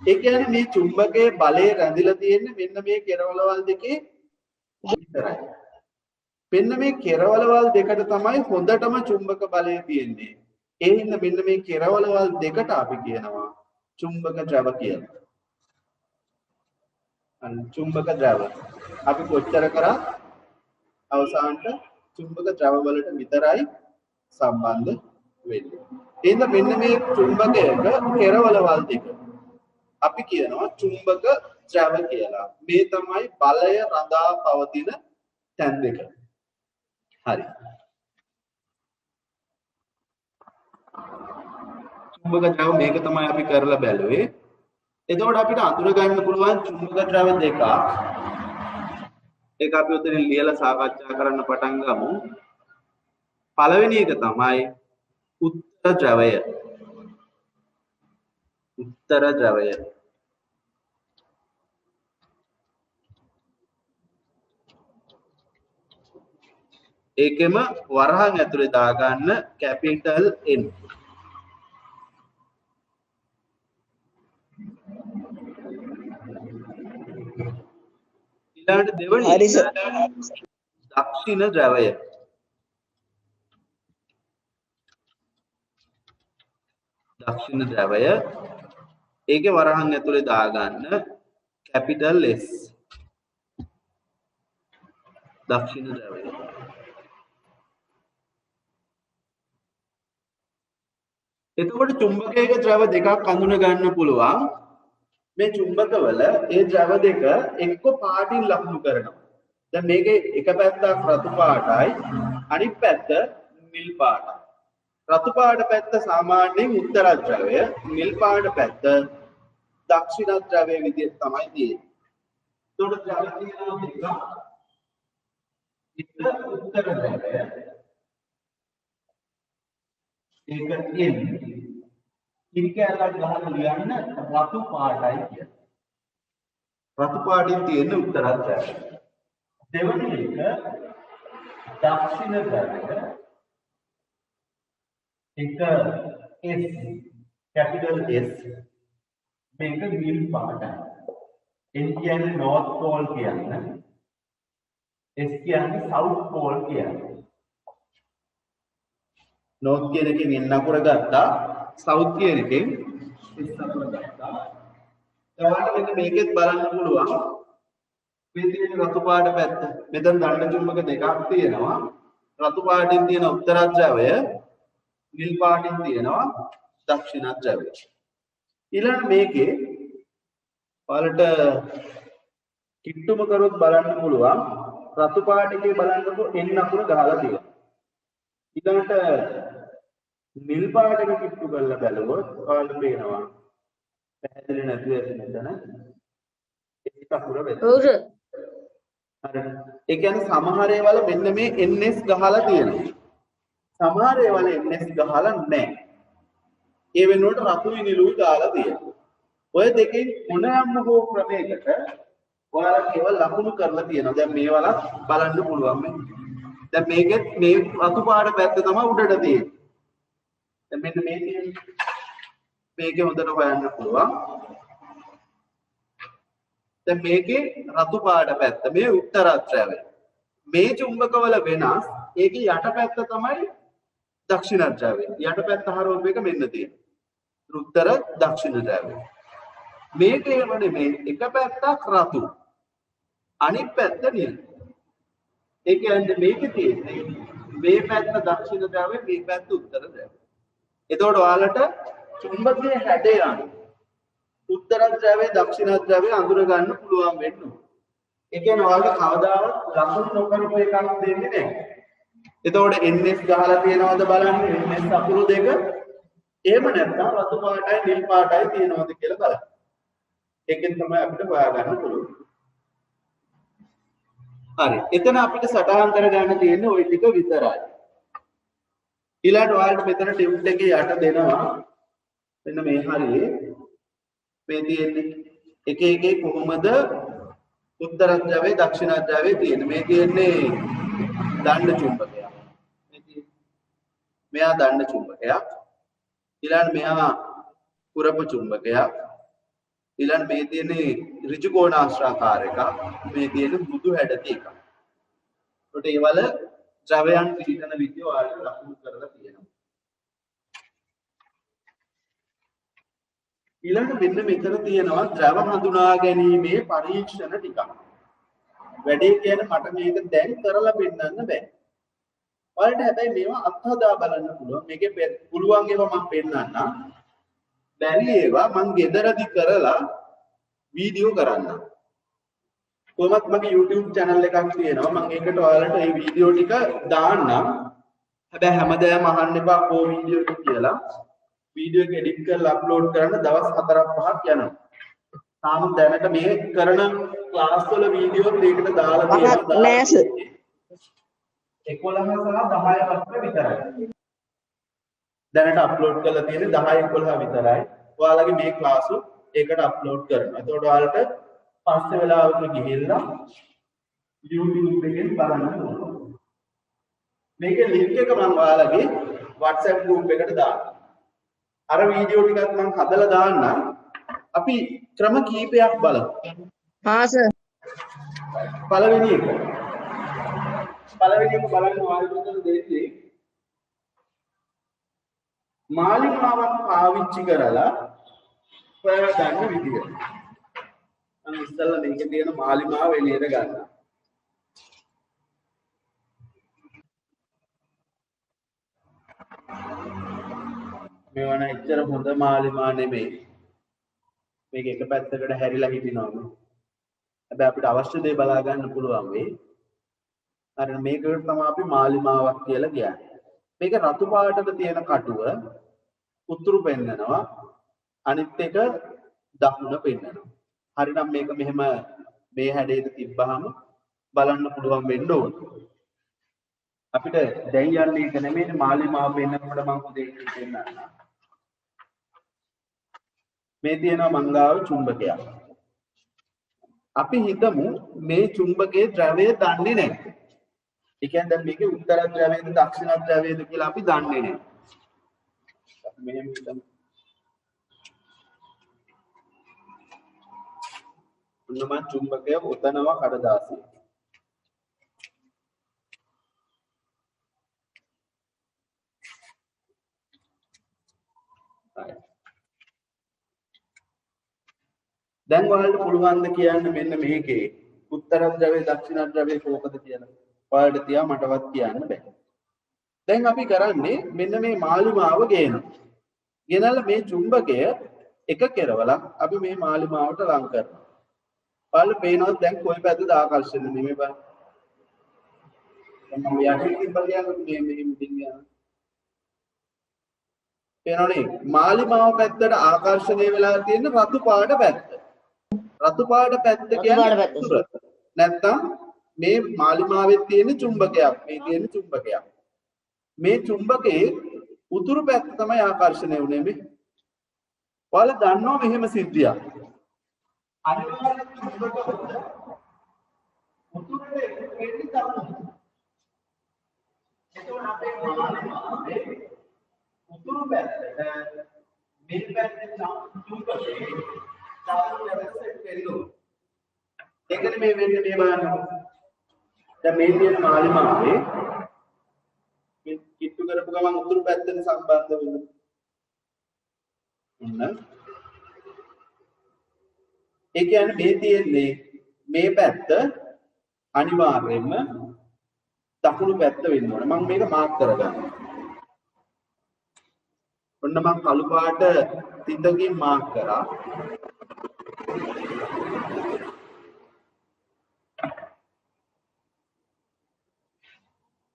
ඒ කියන්නේ මේ චුම්බකයේ බලය රැඳිලා තියෙන්නේ මෙන්න මේ කෙරවලවල් දෙකේ විතරයි. මෙන්න මේ කෙරවලවල් දෙකට තමයි හොඳටම චුම්බක බලය තියෙන්නේ. ඒ හින්දා මෙන්න මේ කෙරවලවල් දෙකට අපි කියනවා චුම්බක ද්‍රව කියලා. චුම්බක ද්‍රව. අපි කොච්චර කරා අවසානට චුම්බක ද්‍රව වලට විතරයි සම්බන්ධ වෙන්නේ. ඒ හින්දා මෙන්න මේ චුම්බකයක කෙරවලවල් දෙක අපි කියනවා චුම්බක ද්‍රව කියලා. මේ තමයි බලය රඳා පවතින තැන් දෙක. හරි. චුම්බක ද්‍රව මේක තමයි අපි කරලා බැලුවේ. එතකොට අපිට අඳුර ගන්න පුළුවන් චුම්බක ද්‍රව දෙකක්. ඒක අපි උතන ලියලා සාකච්ඡා කරන්න පටන් ගමු. පළවෙනි එක තමයි උත්තර ද්‍රවය. උත්තර ද්‍රවය. ඒකෙම වරහන් ඇතුලේ දාගන්න කැපිටල් N. ඊළඟට දෙවෙනි දක්ෂිණ ද්‍රවය. දක්ෂිණ ද්‍රවය ඒකේ වරහන් ඇතුලේ දාගන්න කැපිටල් S. දක්ෂිණ ද්‍රවය. එතකොට චුම්බකයක ද්‍රව දෙකක් අඳුන ගන්න පුළුවන්. මේ චුම්බකවල ඒ ද්‍රව දෙක එක්ක පාටින් ලකුණු කරනවා. දැන් මේකේ එක පැත්තක් රතු පාටයි අනිත් පැත්ත නිල් පාටයි. රතු පාට පැත්ත සාමාන්‍යයෙන් උත්තර ද්‍රවය, නිල් පාට පැත්ත දක්ෂිණ ද්‍රවය විදිහට තමයි තියෙන්නේ. එතකොට ද්‍රව තියෙනවා දෙක. එක උත්තර ද්‍රවය. ඒක N. ඉරිකැලක් ගහලා ලියන්න රතු පාටයි කියන්නේ. රතු පාටින් තියෙන උත්තර ද්‍රවය. දෙවෙනි එක දක්ෂිණ ද්‍රවය. එක S කැපිටල් S. මේක නිල් පාටයි. N කියන්නේ north pole කියන්නේ. S කියන්නේ south pole කියන්නේ. north කියන එකෙන් N අකුර ගත්තා. south කියන එකෙන් S අකුර ගත්තා. ඔයාලට මෙන්න මේකෙත් බලන්න පුළුවන්. මේ තියෙන රතු පාට පැත්ත. මෙතන දණ්ඩ චුම්බක දෙකක් තියෙනවා. රතු පාටින් තියෙන උත්තර ද්‍රවය, නිල් පාටින් තියෙනවා දක්ෂිණ ද්‍රවය. ඊළඟ මේකේ ඔයාලට කිට්ටුම කරොත් බලන්න පුළුවන්. රතු පාට එකේ බලන්නකො N අකුර ගහලා තියෙනවා. ඊළඟට නිල් පාට එක කිට්ටු කරලා බලුවොත් ඔයාලට පේනවා පැහැදිලි නැතුව ඇති මෙතන ඒක අකුර වෙනවා. ඔව් සර්. හරි. ඒ කියන්නේ සමහර ඒවාල මෙන්න මේ NS ගහලා තියෙනවා. සමහර ඒවාල NS ගහලා නැහැ. ඒ වෙනුවට රතුයි නිලුයි දාලා තියෙනවා. ඔය දෙකෙන් මොනෑම හෝ ක්‍රමයකට ඔයාලා ඒවා ලකුණු කරලා තියෙනවා. දැන් මේවල බලන්න පුළුවන් මේ. දැන් මේකෙත් මේ රතු පාට පැත්ත තමයි උඩට තියෙන්නේ. දැන් මෙන්න මේ තියෙන්නේ. මේකේ හොඳට හොයන්න පුළුවන්. දැන් මේකේ රතු පාට පැත්ත මේ උත්තරත්‍රාවය. මේ චුම්බකවල වෙනස් ඒකේ යටපැත්ත තමයි දක්ෂිණත්‍රාවය. යටපැත්ත හරවපු එක මෙන්න තියෙනවා. උත්තර දක්ෂිණත්‍රාවය. මේකේ වනේ මේ එක පැත්තක් රතු. අනිත් පැත්ත නිල්. ඒ කියන්නේ මේකේ තියෙන්නේ මේ පැත්ත දක්ෂිණත්‍රාවය මේ පැත්ත උත්තරත්‍රාවය. එතකොට ඔයාලට චුම්බකයේ හැඩය අනුව උත්තරත්‍රාවය දක්ෂිණත්‍රාවය අඳුර ගන්න පුළුවන් වෙන්න ඕන. ඒ කියන්නේ ඔයාලට කවදාවත් ලකුණු නොකරපු එකක් දෙන්නේ නැහැ. එතකොට NS ගහලා තියනවද බලන්න NS අකුරු දෙක. එහෙම නැත්නම් රතු පාටයි නිල් පාටයි තියනවද කියලා බලන්න. ඒකෙන් තමයි අපිට හොයාගන්න පුළුවන්. හරි. එතන අපිට සටහන් කරගන්න තියෙන්නේ ওই ටික විතරයි. ඊළඟට ඔයාලට මෙතන ටියුට් එකේ යට දෙනවා. මෙන්න මේ හරියේ මේ තියෙන්නේ එක එකේ කොහොමද උත්තරත්‍රාවය දක්ෂිණත්‍රාවය තියෙන්නේ. මේ තියෙන්නේ දණ්ඩ චුම්බකයක්. මෙයා දණ්ඩ චුම්බකයක්. ඊළඟ මෙයා කුරප චුම්බකයක්. ඊළඟ මේ තියෙන්නේ ඍජු කෝණාශ්‍රාකාර එකක්. මේ තියෙන්නේ මෘදු හැඩති එකක්. ඒකට ඒවල ද්‍රවයන් පිළිතන විදිය ඔයාලට ලකුණු කරලා තියෙනවා. ඊළඟ මෙන්න මෙතන තියෙනවා ද්‍රව හඳුනා ගැනීමේ පරීක්ෂණ ටිකක්. වැඩේ කියන්නේ මට මේක දැන් කරලා පෙන්නන්න බෑ. ඔයාලට හැබැයි මේවා අත්හදා බලන්න පුළුවන්. මේකේ පුළුවන් ඒවා මම පෙන්නන්නම්. බැරි ඒවා මම ගෙදරදි කරලා වීඩියෝ කරන්නම්. කොහොමත් මගේ YouTube channel එකක් තියෙනවා. මම ඒකට ඔයාලට මේ වීඩියෝ ටික දාන්නම්. හැබැයි හැමදාම අහන්න එපා කො වීඩියෝ එක කියලා. වීඩියෝ එක එඩිට් කරලා අප්ලෝඩ් කරන්න දවස් 4-5ක් යනවා. තාම දැනට මේ කරන ක්ලාස් වල වීඩියෝ මේකට දාලා තියෙනවා. නෑ සර්. 11 සහ 10 අතර විතරයි. දැනට අප්ලෝඩ් කරලා තියෙන්නේ 10 11 විතරයි. ඔයාලගේ මේ ක්ලාස් ඒකට අප්ලෝඩ් කරනවා. එතකොට ඔයාලට පස්සේ වෙලාවක ගිහිල්ලා YouTube එකෙන් බලන්න පුළුවන්. මේකේ link එක මම ඔයාලගේ WhatsApp group එකට දානවා. අර වීඩියෝ ටිකත් මම හදලා දාන්නම්. අපි ක්‍රම කීපයක් බලමු. හා සර්. පළවෙනි එක බලන්න ඔයාලට දෙන්නේ මාලිමාවක් පාවිච්චි කරලා හොයාගන්න විදිය. මම ඉස්සෙල්ලා මේකේ තියෙන මාලිමාව එළියට ගන්නවා. මේවන එච්චර හොඳ මාලිමා නෙමෙයි. මේක එක පැත්තකට හැරිලා හිටිනවා. හැබැයි අපිට අවශ්‍ය දේ බලා ගන්න පුළුවන් වෙයි. හරි මේකට තමයි අපි මාලිමාවක් කියලා කියන්නේ. මේක රතු පාටක තියෙන කටුව උතුරු පෙන්නනවා. අනිත් එක දකුණ පෙන්නනවා. හරිනම් මේක මෙහෙම මේ හැඩයට තිබ්බහම බලන්න පුළුවන් වෙන්න ඕන. අපිට දැන් යන්නේ ඒක නෙමෙයි මාලිමාව පෙන්නකොට මම උදේ පෙන්නන්නම්. මේ තියෙනවා මංගාව චුම්බකයක්. අපි හිතමු මේ චුම්බකයේ ද්‍රවය දන්නේ නැහැ. ඒ කියන්නේ දැන් මේකේ උත්තර ද්‍රවයේද දක්ෂිණ ද්‍රවයේද කියලා අපි දන්නේ නැහැ. අපි මෙහෙම හිතමු. උන්නම චුම්බකය උතනවා කඩදාසිය. දැන් ඔයාලට පුළුවන් ද කියන්න මෙන්න මේකේ උත්තර ද්‍රවය දක්ෂිණ ද්‍රවය කොහොමද කියලා. ඔයාලට තියා මටවත් කියන්න බෑ. දැන් අපි කරන්නේ මෙන්න මේ මාලිමාව ගේනවා. ගෙනල්ලා මේ චුම්බකය එක කෙරවලක් අපි මේ මාලිමාවට ලං කරනවා. ඔයාලට පේනවද දැන් කොයි පැත්තද ආකර්ෂණය නෙමෙයි බලන්න. දැන් මම යටින් තිබ්බා කියන්නේ මේ මුදින් යනවා. පේනවනේ මාලිමාව පැත්තට ආකර්ෂණය වෙලා තියෙන රතු පාට පැත්ත. රතු පාට පැත්ත කියන්නේ උතුර. නැත්තම් මේ මාලිමාවේ තියෙන චුම්බකයක්. මේ තියෙන චුම්බකයක්. මේ චුම්බකයේ උතුරු පැත්ත තමයි ආකර්ෂණය වුනේ මේ. ඔයාලා දන්නවා මෙහෙම සිද්ධියක්. අනිවාර්යෙන් චුම්බක උතුරට එන්නේ තමයි. එතකොට අපේ මාලිමාවේ උතුරු පැත්තට මේ පැත්තේ චුම්බකයේ දකුණු පැත්තට සෙට් වෙනවා. ඒකනේ මේ වෙන්නේ මේ බලන්න. දැන් මේ තියෙන මාලිමාවේ කිට්ටු කරපු ගමන් උතුරු පැත්තට සම්බන්ධ වෙනවා. ඔන්න. ඒ කියන්නේ මේ තියෙන්නේ මේ පැත්ත අනිවාර්යයෙන්ම දකුණු පැත්ත වෙන්න ඕනේ. මම මේක මාක් කරගන්නවා. ඔන්න මම කළු පාට තිතකින් මාක් කරා.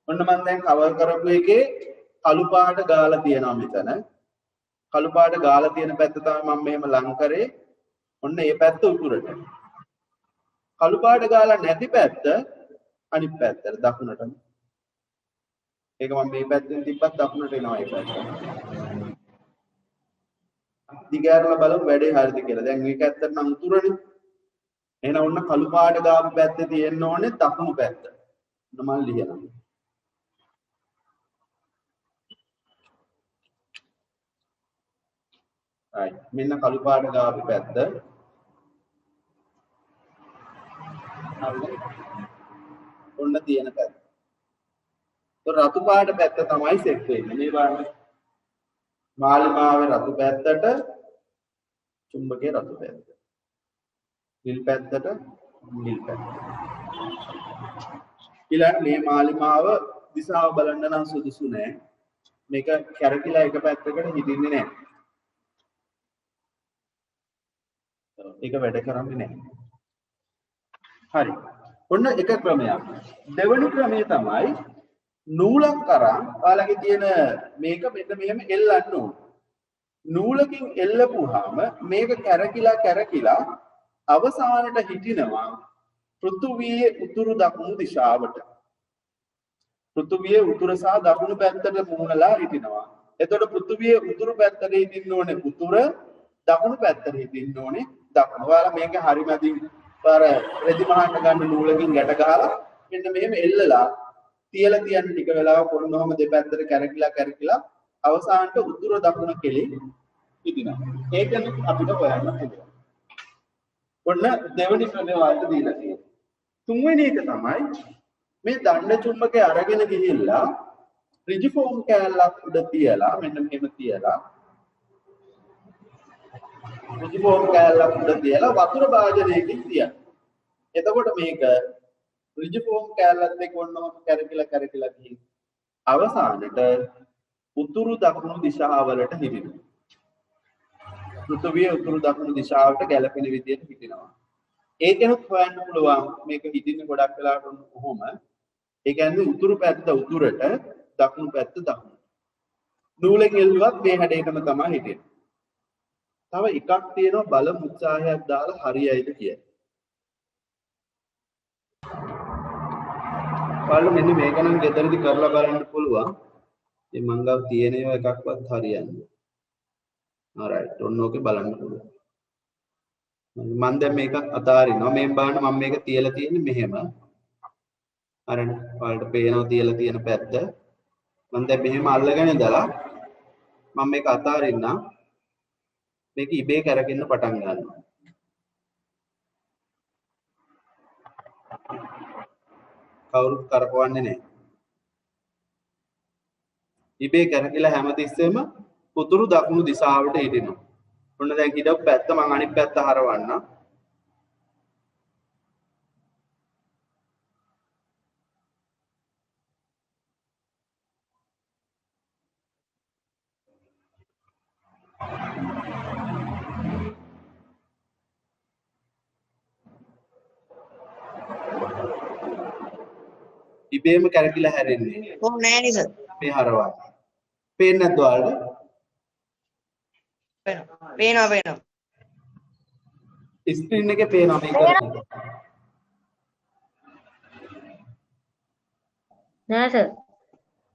ඔන්න මම දැන් කවර් කරපු එකේ කළු පාට ගාලා තියෙනවා මෙතන. කළු පාට ගාලා තියෙන පැත්ත තමයි මම මෙහෙම ලං කරේ. ඔන්න මේ පැත්ත උතුරට. කළු පාට ගාලා නැති පැත්ත අනිත් පැත්තට දකුණට. ඒක මම මේ පැත්තෙන් තිබ්බත් දකුණට එනවා ඒ පැත්ත. දිගහැරලා බලමු වැඩේ හරියද කියලා. දැන් මේක ඇත්තට නම් උතුරනේ. එහෙනම් ඔන්න කළු පාට ගාපු පැත්තේ තියෙන්න ඕනේ දකුණු පැත්ත. ඔන්න මම ලියනවා. right මෙන්න කළු පාට ගාපු පැත්ත. ඔන්න තියෙන පැත්ත. රතු පාට පැත්ත තමයි සෙට් වෙන්නේ. මේ බලන්න. මාලිමාවේ රතු පැත්තට චුම්බකයේ රතු පැත්ත. නිල් පැත්තට නිල් පැත්ත. ඊළඟ මේ මාලිමාව දිශාව බලන්න නම් සුදුසු නෑ. මේක කැරකිලා එක පැත්තකට හිටින්නේ නෑ. ඒක වැඩ කරන්නේ නෑ. හරි. ඔන්න එක ක්‍රමයක්. දෙවෙනි ක්‍රමය තමයි නූලක් අරන් ඔයාලගේ තියෙන මේක මෙන්න මෙහෙම එල්ලන්න ඕන. නූලකින් එල්ලපුවාම මේක කැරකිලා අවසානට හිටිනවා පෘථුවියේ උතුරු දකුණු දිශාවට. පෘථුවියේ උතුර සහ දකුණු පැත්තට මුහුණලා හිටිනවා. එතකොට පෘථුවියේ උතුරු පැත්තට හිටින්න ඕනේ උතුර, දකුණු පැත්තට හිටින්න ඕනේ දකුණ. ඔයාලා මේක හරිමැදින් පාර රෙදි මහන්න ගන්න නූලකින් ගැට ගහලා මෙන්න මෙහෙම එල්ලලා තියලා තියන්න ටික වෙලාවක් ඔන්නෝම දෙපැත්තට කැරකිලා අවසානට උතුර දකුණ කෙලෙ හිටිනවා. ඒකනේ අපිට හොයන්න පුළුවන්. ඔන්න දෙවෙනි ක්‍රමය වලට දීලා තියෙනවා. තුන්වෙනි එක තමයි මේ දණ්ඩ චුම්බකය අරගෙන ගිහිල්ලා ඍජු ෆෝම් කෑල්ලක් උඩ තියලා මෙන්න මෙහෙම තියලා ඍජු ෆෝම් කෑල්ලක් උඩ තියලා වතුර භාජනයකින් තියන්න. එතකොට මේක ඍජු ෆෝම් කෑල්ලත් එක්ක ඔන්නම කැරකිලා ගිහින් අවසානට උතුරු දකුණු දිශාවලට හිටිනවා. පෘථිවිය උතුරු දකුණු දිශාවට ගැලපෙන විදිහට හිටිනවා. ඒකෙනුත් හොයන්න පුළුවන් මේක හිටින්නේ ගොඩක් වෙලාවට කොහොම. ඒ කියන්නේ උතුරු පැත්ත උතුරට, දකුණු පැත්ත දකුණට. නූලෙන් එල්ලුවත් මේ හැඩයටම තමයි හිටින්නේ. තව එකක් තියෙනවා බලමු උත්සාහයක් දාලා හරියයිද කියලා. බලන්න මෙන්න මේක නම් ගෙදරදී කරලා බලන්න පුළුවන්. මේ මං ගාව තියෙන ඒවා එකක්වත් හරියන්නේ. alright ඔන්න ඕකේ බලන්න පුළුවන්. මම දැන් මේක අතාරිනවා. මේ බලන්න මම මේක තියලා තියෙන්නේ මෙහෙම. හරිද? ඔයාලට පේනවා තියලා තියෙන පැත්ත. මම දැන් මෙහෙම අල්ලගෙන ඉඳලා මම මේක අතාරින්නම්. මේක ඉබේ කරගෙන පටන් ගන්නවා. කවුරුත් කරකවන්නේ නැහැ. ඉබේ කරකිලා හැමතිස්සෙම උතුරු දකුණු දිශාවට හිටිනවා. ඔන්න දැන් හිටපු පැත්ත මම අනිත් පැත්ත හරවන්නම්. ඉබේම කරකිලා හැරෙන්නේ. කොහොම නෑ නේ සර්. මේ හරවන්න. පේන්නේ නැද්ද ඔයාලට? පේනවා. ස්ක්‍රීන් එකේ පේනවා මේක. නෑ සර්.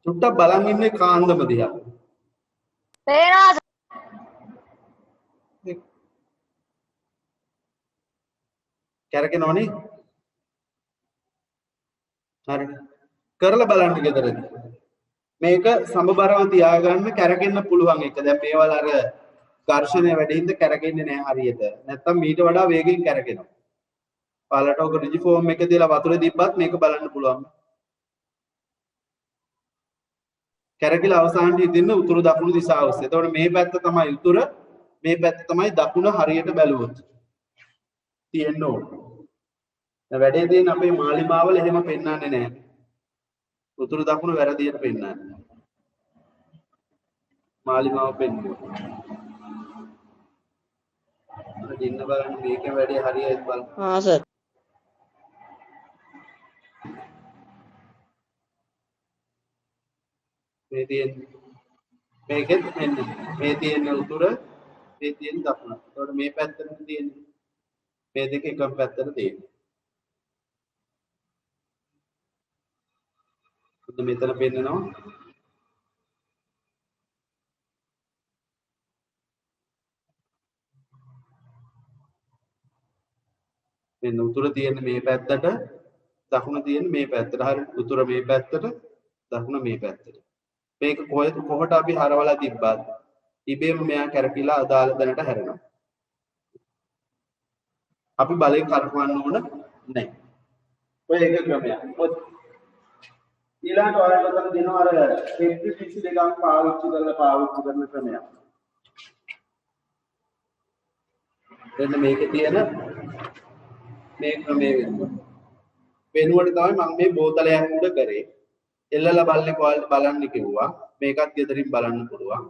චුට්ටක් බලන් ඉන්නේ කාන්දම දිහා. පේනවා සර්. කැරකෙනවනේ. හරි. කරලා බලන්න ගෙදරදී. මේක සමබරව තියාගන්න කැරකෙන්න පුළුවන් එක. දැන් මේවල අර ඝර්ෂණය වැඩි හින්දා කැරකෙන්නේ නැහැ හරියට. නැත්තම් මීට වඩා වේගෙන් කැරකෙනවා. ඔයාලට ඔක රිජි ෆෝම් එක දාලා වතුරේ තිබ්බත් මේක බලන්න පුළුවන්. කැරකිලා අවසානයේ ඉදින්න උතුරු දකුණු දිශාව ඔස්සේ. එතකොට මේ පැත්ත තමයි උතුර, මේ පැත්ත තමයි දකුණ හරියට බැලුවොත් තියෙන්න ඕන. දැන් වැඩේ තියෙන අපේ මාලිමාවල එහෙම පෙන්වන්නේ නැහැ. උතුරු දකුණු වැරදියට පෙන්වන්නේ. මාලිමාව පෙන්වුවා. දින්න බලන්න මේකේ වැඩේ හරියයිද බලන්න. sir. මේ තියෙන්නේ මේකෙත් මෙන්න මේ තියෙන උතුර මේ තියෙන දකුණ. ඒතකොට මේ පැත්තට තියෙන්නේ මේ දෙක එකම පැත්තට තියෙන්නේ. මෙතන පෙන්නනවා මෙන්න උතුර තියෙන මේ පැත්තට දකුණ තියෙන මේ පැත්තට. හරි උතුර මේ පැත්තට දකුණ මේ පැත්තට. මේක කොහොට අපි හරවලා තිබ්බත් ඉබේම මෙයා කැරකිලා අදාළ දැනට හැරෙනවා. අපි බලයෙන් කරකවන්න ඕන නැහැ. ඔය එක ක්‍රමයක්. ඊළඟට ඔයාලට උතන දෙනවා අර 52 දෙකක් පාවිච්චි කරන ක්‍රමයක්. එන්න මේකේ තියෙන මේ ක්‍රමයේ වෙනුවට තමයි මම මේ බෝතලයක් උඩ කරේ. එල්ලලා බල්ලේ ඔයාලට බලන්න කිව්වා. මේකත් ගෙදරින් බලන්න පුළුවන්.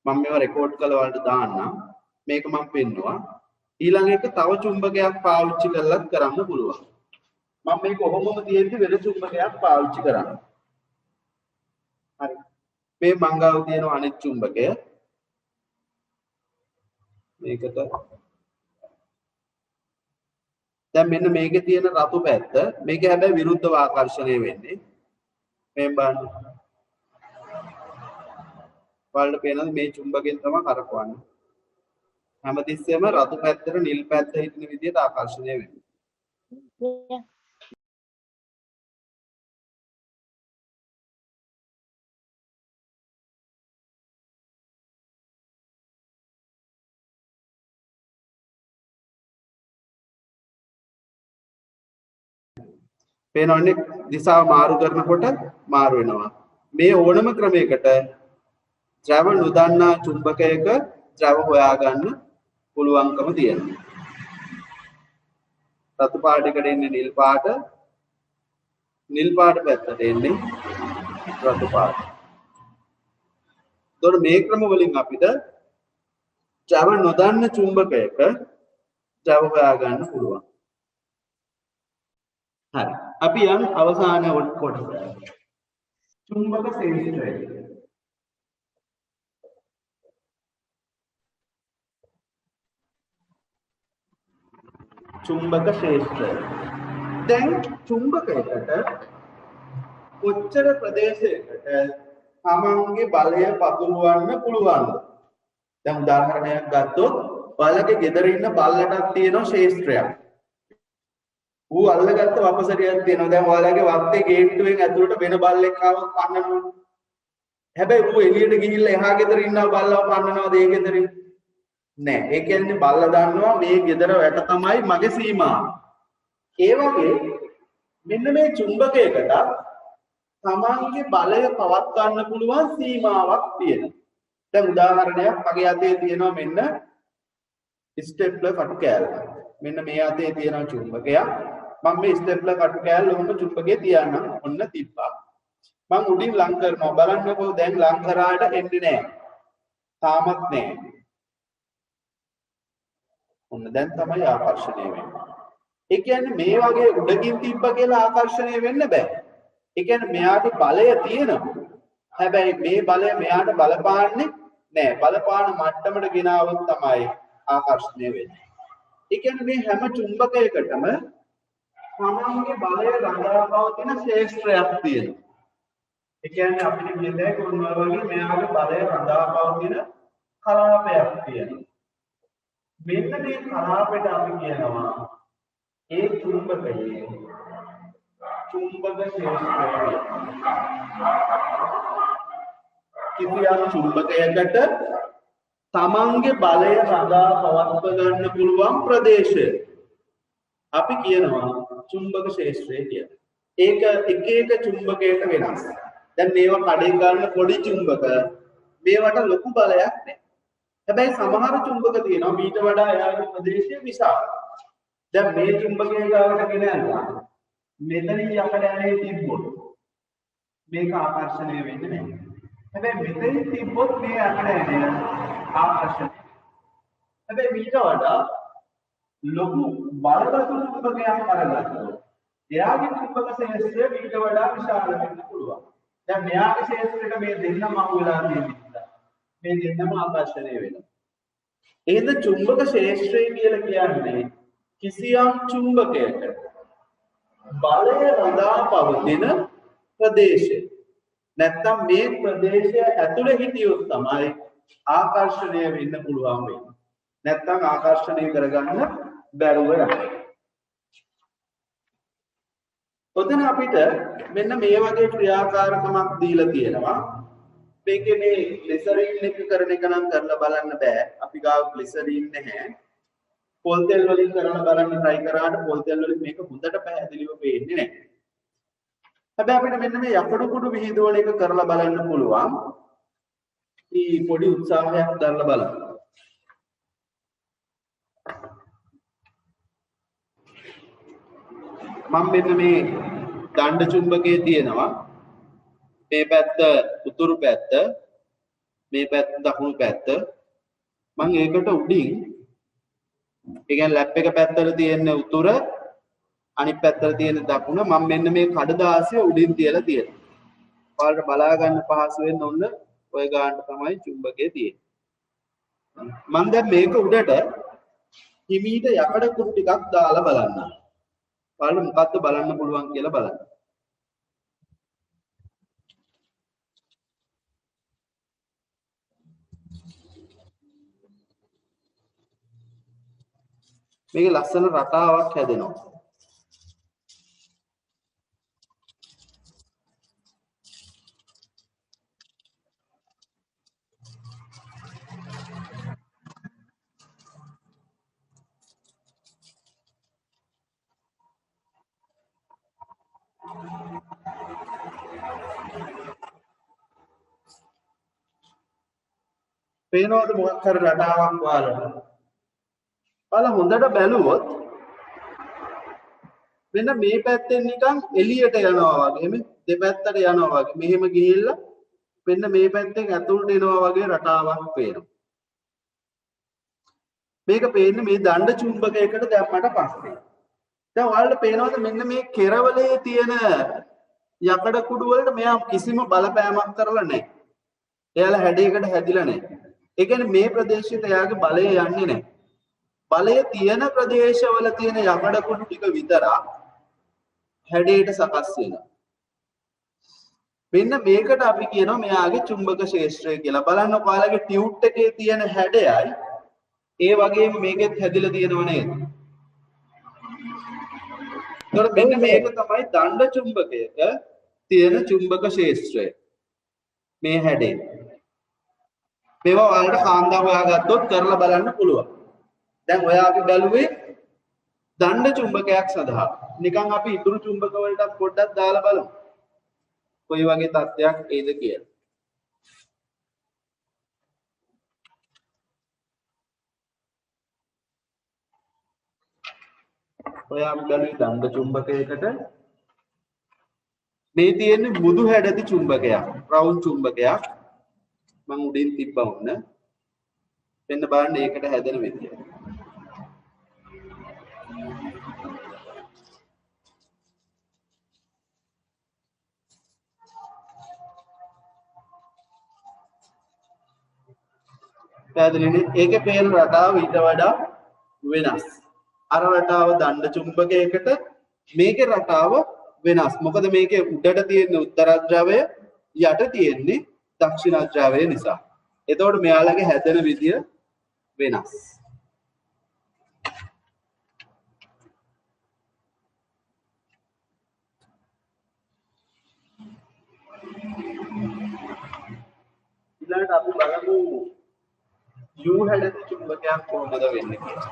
මම මේවා රෙකෝඩ් කරලා ඔයාලට දාන්නම්. මේක මම පෙන්නුවා. ඊළඟ එක තව චුම්බකයක් පාවිච්චි කරලත් කරන්න පුළුවන්. මම මේක කොහොමද තියෙන්නේ වෙන චුම්බකයක් පාවිච්චි කරන්න. හරි. මේ මංගාව තියෙන අනිත් චුම්බකය. මේකට දැන් මෙන්න මේකේ තියෙන රතු පැත්ත. මේක හැබැයි විරුද්ධව ආකර්ෂණය වෙන්නේ. මේ බලන්න. ඔයාලට පේනද මේ චුම්බකයෙන් තමයි කරකවන්නේ. හැමතිස්සෙම රතු පැත්තට නිල් පැත්ත හිටින විදිහට ආකර්ෂණය වෙනවා. පේනවනේ දිශාව මාරු කරනකොට මාරු වෙනවා. මේ ඕනම ක්‍රමයකට ද්‍රව නොදන්නා චුම්බකයක ද්‍රව හොයාගන්න පුළුවන්කම තියෙනවා. රතු පාටයකට එන්නේ නිල් පාට, නිල් පාට පැත්තට එන්නේ රතු පාට. එතකොට මේ ක්‍රම වලින් අපිට ද්‍රව නොදන්න චුම්බකයක ද්‍රව හොයාගන්න පුළුවන්. හරි. අපි යන් අවසාන කොටස. චුම්බක ශේෂ්ත්‍රය. චුම්බක ශේෂ්ත්‍රය. දැන් චුම්බකයකට කොච්චර ප්‍රදේශයකට තමන්ගේ බලය පතුරවන්න පුළුවන්ද? දැන් උදාහරණයක් ගත්තොත් ඔයාලගේ ගෙදර ඉන්න බල්ලටක් තියෙන ශේෂ්ත්‍රයක්. ඌ අල්ලගත්ත වපසරියක් තියෙනවා. දැන් ඔයාලගේ වත්තේ ගේට්ටුවෙන් ඇතුළට වෙන බල්ලෙක් ආවොත් පන්නනවා. හැබැයි ඌ එළියට ගිහිල්ලා එහා ගෙදර ඉන්නව බල්ලව පන්නනවද ඒ ගෙදරින්? නෑ. ඒ කියන්නේ බල්ලා දන්නවා මේ ගෙදර යට තමයි මගේ සීමාව. ඒ වගේ මෙන්න මේ චුම්බකයකට තමන්ගේ බලය පවත් ගන්න පුළුවන් සීමාවක් තියෙනවා. දැන් උදාහරණයක් මගේ අතේ තියෙනවා මෙන්න ස්ටෙප්ලර් කටු කෑල්ල. මෙන්න මේ අතේ තියෙන චුම්බකයක්. මම මේ ස්ටෙප්ලර් කටු කෑල්ල ඔන්න චුම්බකේ තියන්නම්. ඔන්න තිබ්බා. මම උඩින් ලං කරනවා. බලන්නකෝ දැන් ලං කරාට එන්නේ නැහැ. තාමත් නැහැ. ඔන්න දැන් තමයි ආකර්ෂණය වෙන්නේ. ඒ කියන්නේ මේ වගේ උඩකින් තිබ්බ කියලා ආකර්ෂණය වෙන්න බෑ. ඒ කියන්නේ මෙයාට බලය තියෙනවා. හැබැයි මේ බලය මෙයාට බලපාන්නේ නෑ. බලපාන මට්ටමට ගෙනාවොත් තමයි ආකර්ෂණය වෙන්නේ. ඒ කියන්නේ මේ හැම චුම්බකයකටම තමන්ගේ බලය රඳා පවතින ශේෂ්ත්‍රයක් තියෙනවා. ඒ කියන්නේ අපිට කියන්නේ කොහොමද වගේ මෙයාගේ බලය රඳා පවතින කලාපයක් තියෙනවා. මෙන්න මේ කලාපයට අපි කියනවා ඒ චුම්බකයේ චුම්බක ශේෂ්ත්‍රය. කිසියම් චුම්බකයකට තමන්ගේ බලය රඳා පවත්ව ගන්න පුළුවන් ප්‍රදේශය අපි කියනවා චුම්බක ක්ෂේත්‍රය කියලා. ඒක එක එක චුම්බකයක වෙනස්. දැන් මේවා කඩේ ගන්න පොඩි චුම්බක මේවට ලොකු බලයක් නැහැ. හැබැයි සමහර චුම්බක තියෙනවා මීට වඩා එයාගේ ප්‍රදේශය විශාලයි. දැන් මේ චුම්බකය ගාවට ගෙන යනවා. මෙතනින් යකඩ ඇනේ තිබ්බොත් මේක ආකර්ෂණය වෙන්නේ නැහැ. හැබැයි මෙතනින් තිබ්බොත් මේ යකඩ ඇනේ ආකර්ෂණය. හැබැයි මීට වඩා ලොකු බලවත් චුම්බකයක් අරගත්තොත් එයාගේ චුම්බක ක්ෂේත්‍රය මීට වඩා විශාල වෙන්න පුළුවන්. දැන් මෙයාගේ ක්ෂේත්‍රයට මේ දෙන්නම අහු වෙලා තියෙනවා. මේ දෙන්නම ආකර්ෂණය වෙනවා. එහෙනම් චුම්බක ක්ෂේත්‍රය කියලා කියන්නේ කිසියම් චුම්බකයක බලය රඳා පවතින ප්‍රදේශය. නැත්තම් මේ ප්‍රදේශය ඇතුලේ හිටියොත් තමයි ආකර්ෂණය වෙන්න පුළුවන් වෙන්නේ. නැත්තම් ආකර්ෂණය කරගන්න බැරුව යනවා. ඔතන අපිට මෙන්න මේ වගේ ක්‍රියාකාරකමක් දීලා තියෙනවා. මේකේ මේ ග්ලිසරින් එක කරන එක නම් කරලා බලන්න බෑ. අපි ගාව ග්ලිසරින් නැහැ. පොල් තෙල් වලින් කරලා බලන්න try කරාට පොල් තෙල් වලින් මේක හොඳට පැහැදිලිව පේන්නේ නැහැ. හැබැයි අපිට මෙන්න මේ යකඩ කුඩු විහිදුවන එක කරලා බලන්න පුළුවන්. මේ පොඩි උත්සාහයක් දරලා බලන්න. මම මෙන්න මේ දණ්ඩ චුම්බකයේ තියෙනවා මේ පැත්ත උතුරු පැත්ත මේ පැත්ත දකුණු පැත්ත මම ඒකට උඩින් ඒ කියන්නේ ලැප් එක පැත්තට තියෙන උතුර අනිත් පැත්තට තියෙන දකුණ මම මෙන්න මේ කඩදාසිය උඩින් තියලා තියෙනවා. ඔයාලට බලා ගන්න පහසු වෙන්න ඕන ඔය ගානට තමයි චුම්බකයේ තියෙන්නේ. මම දැන් මේක උඩට හිමීට යකඩ කුඩු ටිකක් දාලා බලන්න. ඔයාලට මොකක්ද බලන්න පුළුවන් කියලා බලන්න. මේකේ ලස්සන රටාවක් හැදෙනවා. පේනවද මොකක් හරි රටාවක් ඔයාලට? ඔයාලා හොඳට බැලුවොත් මෙන්න මේ පැත්තෙන් නිකන් එළියට යනවා වගේ මේ දෙපැත්තට යනවා වගේ මෙහෙම ගිහිල්ලා මෙන්න මේ පැත්තෙන් ඇතුළට එනවා වගේ රටාවක් පේනවා. මේක පේන්නේ මේ දණ්ඩ චුම්බකයකට දැම්මට පස්සේ. දැන් ඔයාලට පේනවද මෙන්න මේ කෙරවලේ තියෙන යකඩ කුඩු වලට මෙයා කිසිම බලපෑමක් කරලා නැහැ. එයාලා හැඩයකට හැදිලා නැහැ. ඒ කියන්නේ මේ ප්‍රදේශයට එයාගේ බලය යන්නේ නැහැ. බලය තියෙන ප්‍රදේශවල තියෙන යකඩ කුඩු ටික විතරක් හැඩයට සකස් වෙනවා. මෙන්න මේකට අපි කියනවා මෙයාගේ චුම්බක ක්ෂේත්‍රය කියලා. බලන්න ඔයාලගේ ටියුට් එකේ තියෙන හැඩයයි ඒ වගේම මේකෙත් හැදිලා තියෙනව නේද? ඒතකොට මෙන්න මේක තමයි දණ්ඩ චුම්බකයක තියෙන චුම්බක ක්ෂේත්‍රය. මේ හැඩේ. මේවා ඔයාලට කාන්දා හොයාගත්තොත් කරලා බලන්න පුළුවන්. දැන් ඔයාගේ බැලුවේ දණ්ඩ චුම්බකයක් සඳහා. නිකන් අපි ඉතුරු චුම්බක වලට පොඩ්ඩක් දාලා බලමු. කොයි වගේ තත්ත්වයක් එයිද කියලා. ඔයා බැලුවේ දණ්ඩ චුම්බකයකට මේ තියෙන්නේ මුදු හැඩති චුම්බකයක්. රවුන්ඩ් චුම්බකයක්. මම උඩින් තිබ්බා වුණ. මෙන්න බලන්න ඒකට හැදෙන විදිය. පැහැදිලිනේ? ඒකේ පේන රටාව ඊට වඩා වෙනස්. අර රටාව දණ්ඩ චුම්බකයකට මේකේ රටාව වෙනස්. මොකද මේකේ උඩට තියෙන උත්තරද්‍රවය යට තියෙන්නේ දක්ෂිණද්‍රවය නිසා. එතකොට මෙයාලගේ හැදෙන විදිය වෙනස්. බලමු U හැඩති චුම්බකයක් කොහොමද වෙන්නේ කියලා.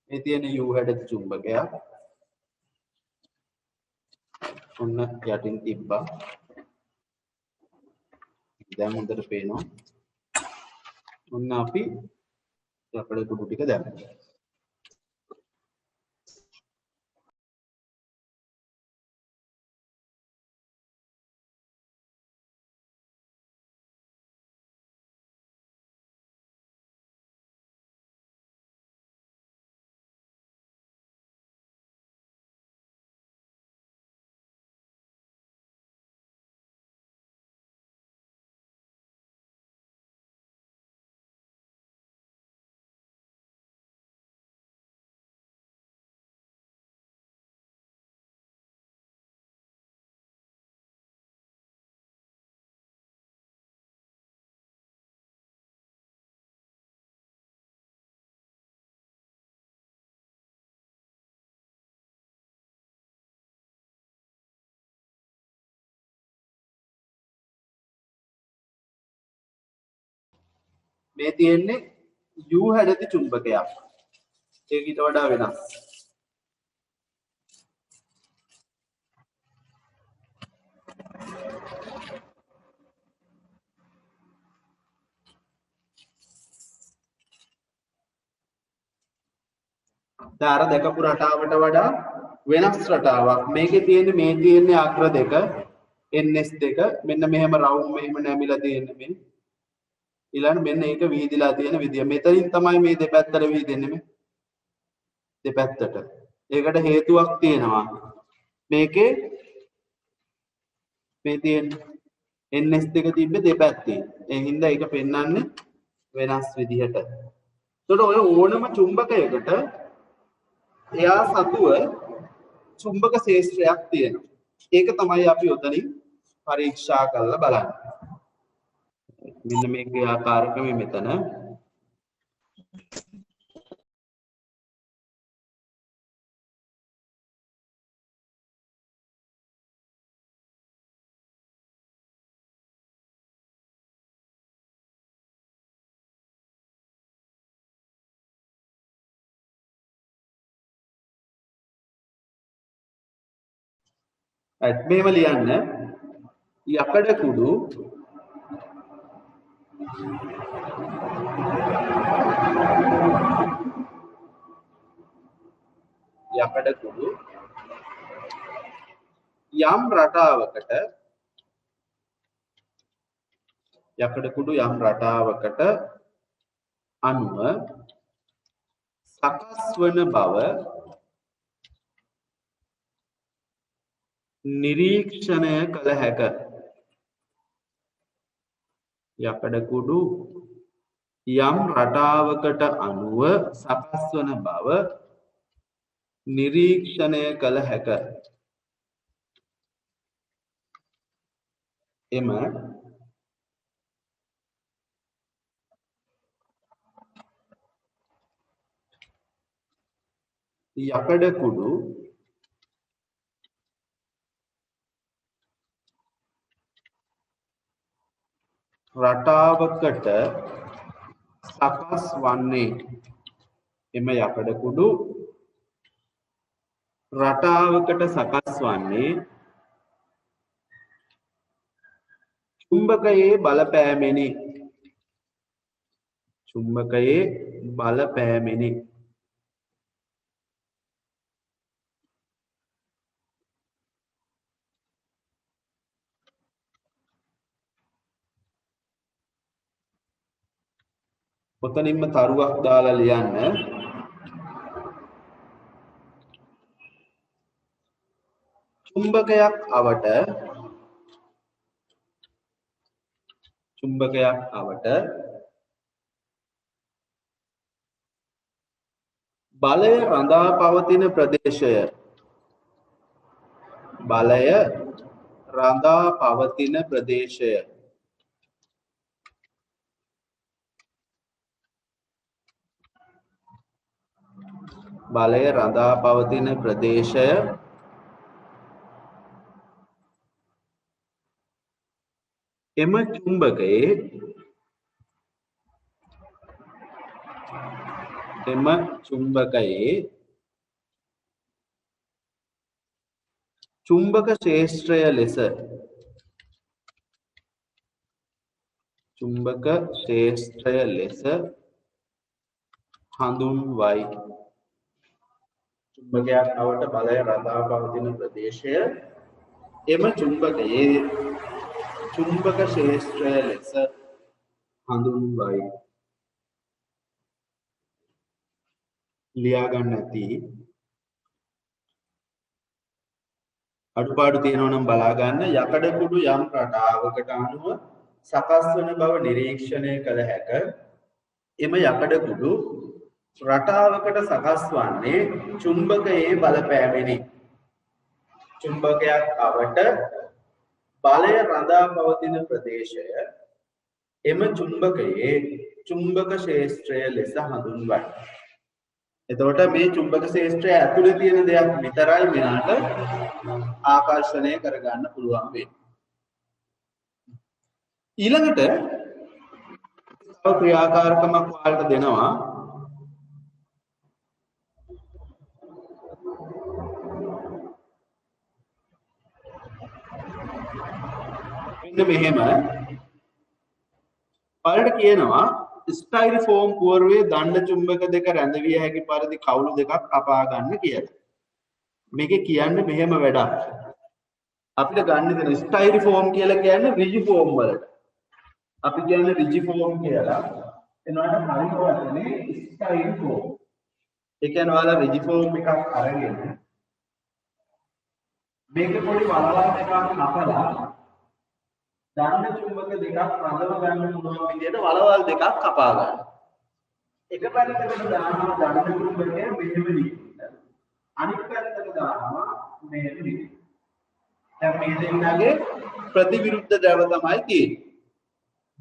මේ තියෙන U හැඩති චුම්බකයක් ඔන්න යටින් තිබ්බා. දැන් හොඳට පේනවා. ඔන්න අපි යකඩ කුඩු ටික දැම්මා. මේ තියෙන්නේ U හැඩති චුම්බකයක්. ඒක ඊට වඩා වෙනස්. දාර දෙකපු රටාවට වඩා වෙනස් රටාවක්. මේකේ තියෙන්නේ අග්‍ර දෙක ns2 මෙන්න මෙහෙම රවුන්ඩ් මෙහෙම නැමිලා තියෙන්නේ මේ. ඊළඟ මෙන්න ඒක විහිදිලා තියෙන විදිය. මෙතනින් තමයි මේ දෙපැත්තට විහිදෙන්නේ මේ. දෙපැත්තට. ඒකට හේතුවක් තියෙනවා. මේකේ මේ තියෙන ns2 තිබ්බේ දෙපැත්තේ. ඒ හින්දා ඒක පෙන්වන්නේ වෙනස් විදිහට. එතකොට ඔය ඕනම චුම්බකයකට එයා සතුව චුම්බක ශේෂ්ත්‍රයක් තියෙනවා. ඒක තමයි අපි උතනින් පරීක්ෂා කරලා බලන්නේ. මෙන්න මේකේ ආකාරකම මෙතන මේව ලියන්න යකඩ කුඩු යම් රටාවකට අනුව සකස් වන බව නිරීක්ෂණය කළ හැක. යකඩ කුඩු යම් රටාවකට අනුව සකස් වන බව නිරීක්ෂණය කළ හැක. එම යකඩ කුඩු රටාවකට සකස් වන්නේ එම යකඩ කුඩු රටාවකට සකස් වන්නේ චුම්බකයේ බලපෑමෙනි. චුම්බකයේ බලපෑමෙනි. ඔතනින්ම තරුවක් දාලා ලියන්න. චුම්බකයක් අවට බලය රඳා පවතින ප්‍රදේශය. බලය රඳා පවතින ප්‍රදේශය. බලය රඳා පවතින ප්‍රදේශය එම චුම්බකයේ චුම්බක ක්ෂේත්‍රය ලෙස හඳුන්වයි. චුම්බකයක් අවට බලය රඳා පවතින ප්‍රදේශය එම චුම්බකයේ චුම්බක ක්ෂේත්‍රය ලෙස හඳුන්වයි. ලියා ගන්න ඇති. අඩුපාඩු තියෙනවා නම් බලා ගන්න. යකඩ කුඩු යම් රටාවකට අනුව සකස් වන බව නිරීක්ෂණය කළ හැක. එම යකඩ කුඩු රටාවකට සකස් වන්නේ චුම්බකයේ බලපෑමෙනි. චුම්බකයක් අවට බලය රඳා පවතින ප්‍රදේශය එම චුම්බකයේ චුම්බක ක්ෂේත්‍රය ලෙස හඳුන්වයි. එතකොට මේ චුම්බක ක්ෂේත්‍රය ඇතුලේ තියෙන දෙයක් විතරයි මෙයාට ආකර්ෂණය කරගන්න පුළුවන් වෙන්නේ. ඊළඟට තව ක්‍රියාකාරකමක් ඔයාලට දෙනවා. මෙන්න මෙහෙම ඔයාලට කියනවා ස්ටයිරිෆෝම් පුවරුවේ දණ්ඩ චුම්බක දෙක රැඳවිය හැකි පරිදි කවුළු දෙකක් කපා ගන්න කියලා. මේකේ කියන්නේ මෙහෙම වැඩක්. අපිට ගන්න දෙන ස්ටයිරිෆෝම් කියලා කියන්නේ රිජි ෆෝම් වලට. අපි කියන්නේ රිජි ෆෝම් කියලා. එනවාට හරිය වචනේ ස්ටයිරිෆෝම්. ඒ කියන්නේ ඔයාලා රිජි ෆෝම් එකක් අරගෙන මේක පොඩි වලවල් දෙකක් කපලා දණ්ඩ චුම්බක දෙකක් රඳව ගන්න පුළුවන් විදිහට වලවල් දෙකක් කපා ගන්න. එක පැත්තකට දානවා දණ්ඩ චුම්බකය මෙහෙම නිකුත්. අනිත් පැත්තකට දානවා මෙහෙම නිකුත්. දැන් මේ දෙන්නගේ ප්‍රතිවිරුද්ධ ද්‍රව තමයි තියෙන්නේ.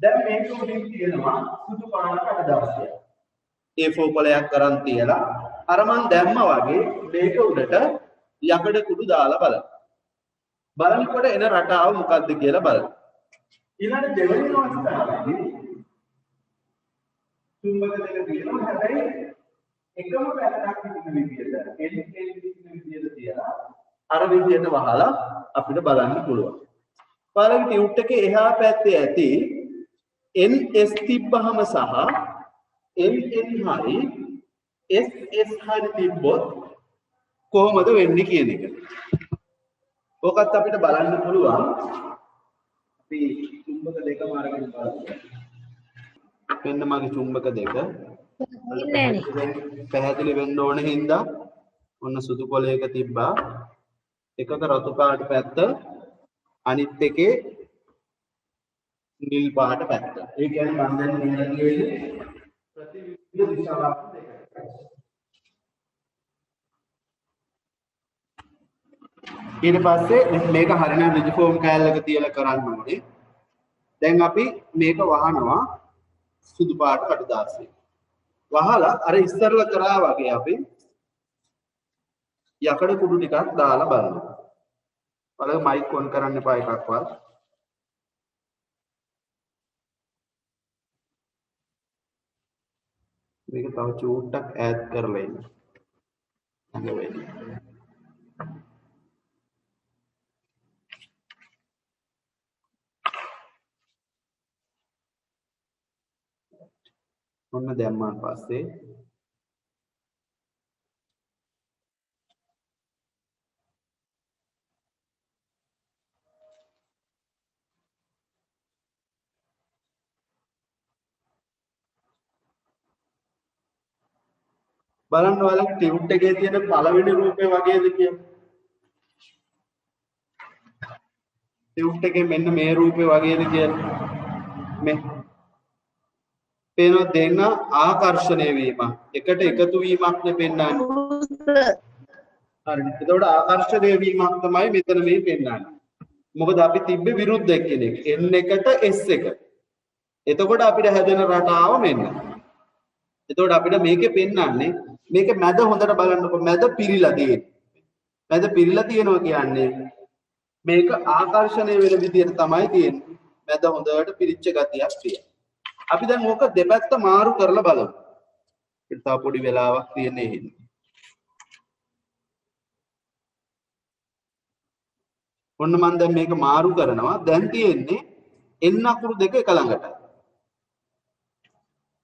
දැන් මේක උඩින් තියෙනවා සුදු පාට කඩදාසියක්. A4 කොලයක් කරන් තියලා අර මන් දැම්මා වගේ මේක උඩට යකඩ කුඩු දාලා බලන්න. බලනකොට එන රටාව මොකක්ද කියලා බලන්න. ඊළඟ දෙවෙනි අවස්ථාවේදී චුම්බක දෙක තියෙනවා. හැබැයි එකම පැත්තක් තිබෙන විදිහට එල් විදිහට තියලා අර විදිහට වහලා අපිට බලන්න පුළුවන්. බලන්න ටියුට් එකේ එහා පැත්තේ ඇති NS තිබ්බහම සහ NN හරි SS හරි තිබ්බොත් කොහොමද වෙන්නේ කියන එක. ඕකත් අපිට බලන්න පුළුවන්. අපි චුම්බක දෙකම අරගෙන බලමු. මෙන්න මගේ චුම්බක දෙක. පැහැදිලි වෙන්න ඕන හින්දා ඔන්න සුදු කොලයක තිබ්බා. එකක රතු පාට පැත්ත අනිත් එකේ නිල් පාට පැත්ත. ඒ කියන්නේ මම දැන් මෙහෙම කියන්නේ ප්‍රතිවිරුද්ධ දිශාවක් දෙකක්. ඊට පස්සේ මේක හරියට රිජි ෆෝම් කෑල්ලක තියලා කරන්න ඕනේ. දැන් අපි මේක වහනවා සුදු පාට කඩදාසියෙන්. වහලා අර ඉස්සරලා කරා වගේ අපි යකඩ කුඩු ටිකක් දාලා බලනවා. බලන්න මයික් ඔන් කරන්න එපා එකක්වත්. මේක තව චූට්ටක් ඈඩ් කරලා ඉන්න. හරි වෙන්නේ. ඔන්න දැම්මාන් පස්සේ බලන්න ඔයාලා ටියුට් එකේ තියෙන පළවෙනි රූපේ වගේද කියලා. ටියුට් එකේ මෙන්න මේ රූපේ වගේද කියලා. මේ පේනවා දෙන්න ආකර්ෂණය වීම. එකට එකතු වීමක් නේ පෙන්වන්නේ. හරි. එතකොට ආකර්ෂණය වීමක් තමයි මෙතන මේ පෙන්වන්නේ. මොකද අපි තිබ්බේ විරුද්ධ එක්කෙනෙක්. N එකට S එක. එතකොට අපිට හැදෙන රටාව මෙන්න. එතකොට අපිට මේකේ පෙන්වන්නේ මේක මැද හොඳට බලන්නකො මැද පිරීලා තියෙන්නේ. මැද පිරීලා තියෙනවා කියන්නේ මේක ආකර්ෂණය වෙන විදිහට තමයි තියෙන්නේ. මැද හොඳට පිරිච්ච ගතියක් තියෙනවා. අපි දැන් ඕක දෙපැත්ත මාරු කරලා බලමු. ඒක තව පොඩි වෙලාවක් තියෙන හින්දා. ඔන්න මම දැන් මේක මාරු කරනවා. දැන් තියෙන්නේ එන්න අකුරු දෙක එක ළඟට.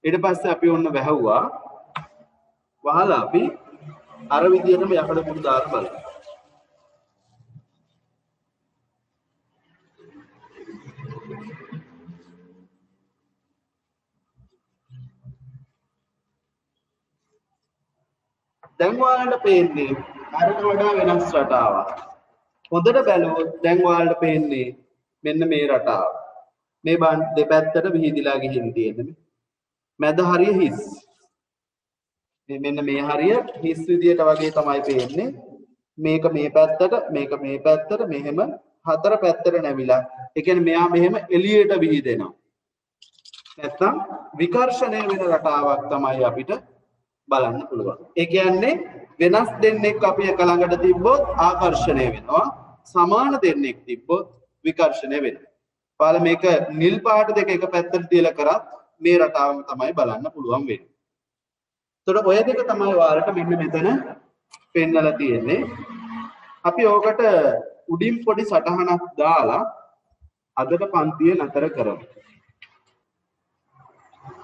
ඊට පස්සේ අපි ඔන්න වැහුවා. වහලා අපි අර විදිහටම යකඩ කුඩු දාලා බලමු. දැන් ඔයාලට පේන්නේ අරට වඩා වෙනස් රටාවක්. හොඳට බැලුවොත් දැන් ඔයාලට පේන්නේ මෙන්න මේ රටාව. මේ දෙපැත්තට විහිදිලා ගිහින් තියෙන්නේ. මැද හරිය හිස්. මෙන්න මේ හරිය හිස් විදියට වගේ තමයි පේන්නේ. මේක මේ පැත්තට, මේක මේ පැත්තට, මෙහෙම හතර පැත්තට නැමිලා. ඒ කියන්නේ මෙයා මෙහෙම එළියට විහිදෙනවා. නැත්තම් විකර්ෂණය වෙන රටාවක් තමයි අපිට බලන්න පුළුවන්. ඒ කියන්නේ වෙනස් දෙන්නෙක් අපි එක ළඟට තිබ්බොත් ආකර්ෂණය වෙනවා. සමාන දෙන්නෙක් තිබ්බොත් විකර්ෂණය වෙනවා. පාල මේක නිල් පාට දෙක එක පැත්තට තියලා කරත් මේ රටාවම තමයි බලන්න පුළුවන් වෙන්නේ. එතකොට ඔය දෙක තමයි ඔයාලට මෙන්න මෙතන පෙන්නලා තියෙන්නේ. අපි ඕකට උඩින් පොඩි සටහනක් දාලා අදට පන්තිය නතර කරමු.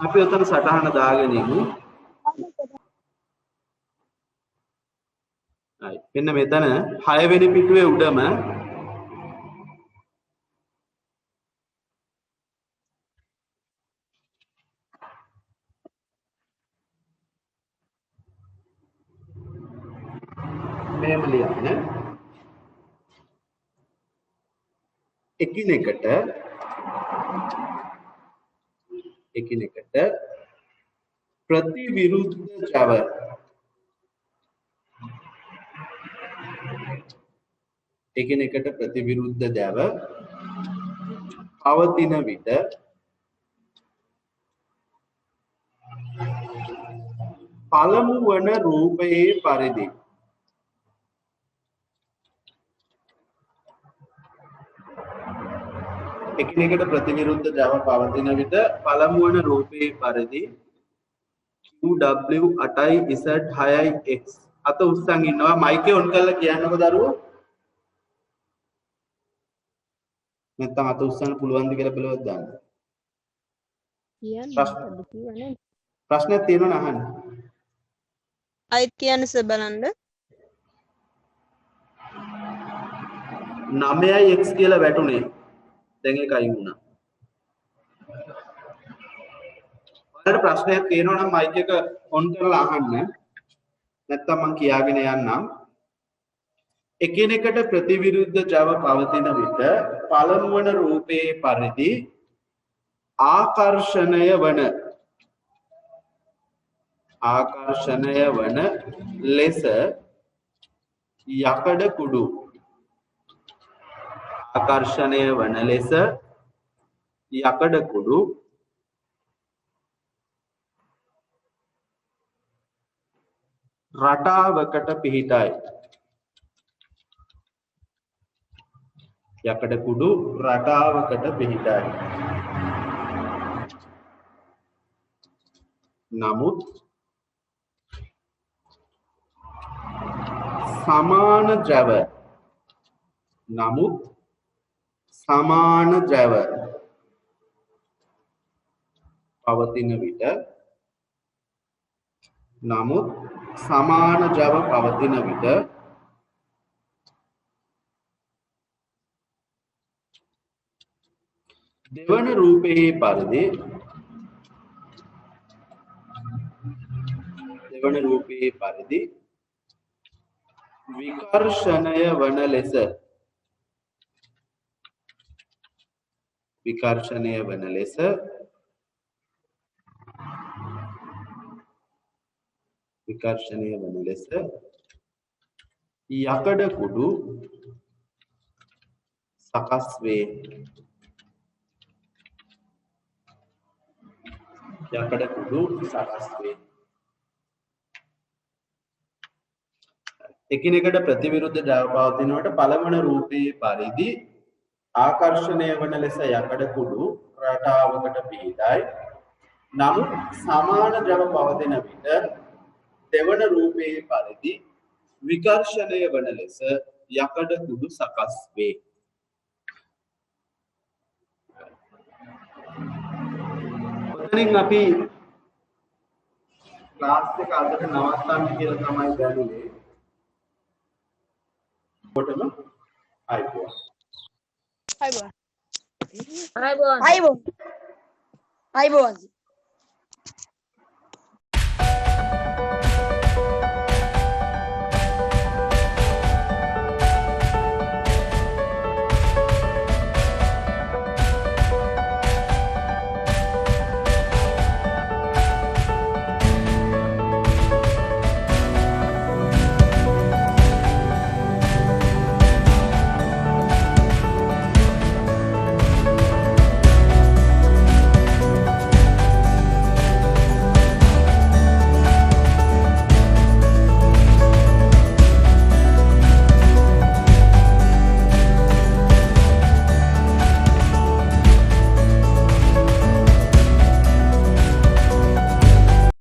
අපි උතන සටහන දාගෙන ඉමු. මෙන්න මෙතන 6 වෙනි පිටුවේ උඩම මෙහෙම ලියන්න. එකිනෙකට ප්‍රතිවිරුද්ධ ජව එකිනෙකට ප්‍රතිවිරුද්ධ දැව පවතින විට පළමු වන රූපයේ පරිදි එකිනෙකට ප්‍රතිවිරුද්ධ දැව පවතින විට පළමු වන රූපයේ පරිදි QW 8I Z 6I X අත උස්සන් ඉන්නවා. මයික් එක ඔන් කරලා කියන්නකො දරුවෝ. නැත්තම් අත උස්සන්න පුළුවන්ද කියලා බලවත් දාන්න. කියන්න ප්‍රශ්නයක් තියෙනවද අහන්න. අයිත් කියන්න සර් බලන්න. 9යි x කියලා වැටුනේ. දැන් ඒක අයින් වුණා. ඔයාලට ප්‍රශ්නයක් තියෙනවා නම් මයික් එක ඔන් කරලා අහන්න. නැත්තම් මම කියාගෙන යන්නම්. එකිනෙකට ප්‍රතිවිරුද්ධ ජව පවතින විට පළමු වන රූපයේ පරිදි ආකර්ෂණය වන ලෙස යකඩ කුඩු ආකර්ෂණය වන ලෙස යකඩ කුඩු රටාවකට පිහිටයි. යකඩ කුඩු රටාවකට පිහිටයි. නමුත් සමාන ජව පවතින විට දෙවන රූපයේ පරිදි විකර්ෂණය වන ලෙස යකඩ කුඩු සකස් වේ. එකිනෙකට ප්‍රතිවිරුද්ධ ජව පවතිනකොට පළවන රූපයේ පරිදි ආකර්ෂණය වන ලෙස යකඩ කුඩු රටාවකට පිහිටයි. නමුත් සමාන ද්‍රව පවතින විට දෙවන රූපයේ පරිදි විකර්ෂණය වන ලෙස යකඩ කුඩු සකස් වේ. ඔතනින් අපි ක්ලාස් එක අදට නවත්තන්න කියලා තමයි දැනුනේ. කොටම අයිබෝන්. Hi, boy. අයබෝන් අයිබෝන්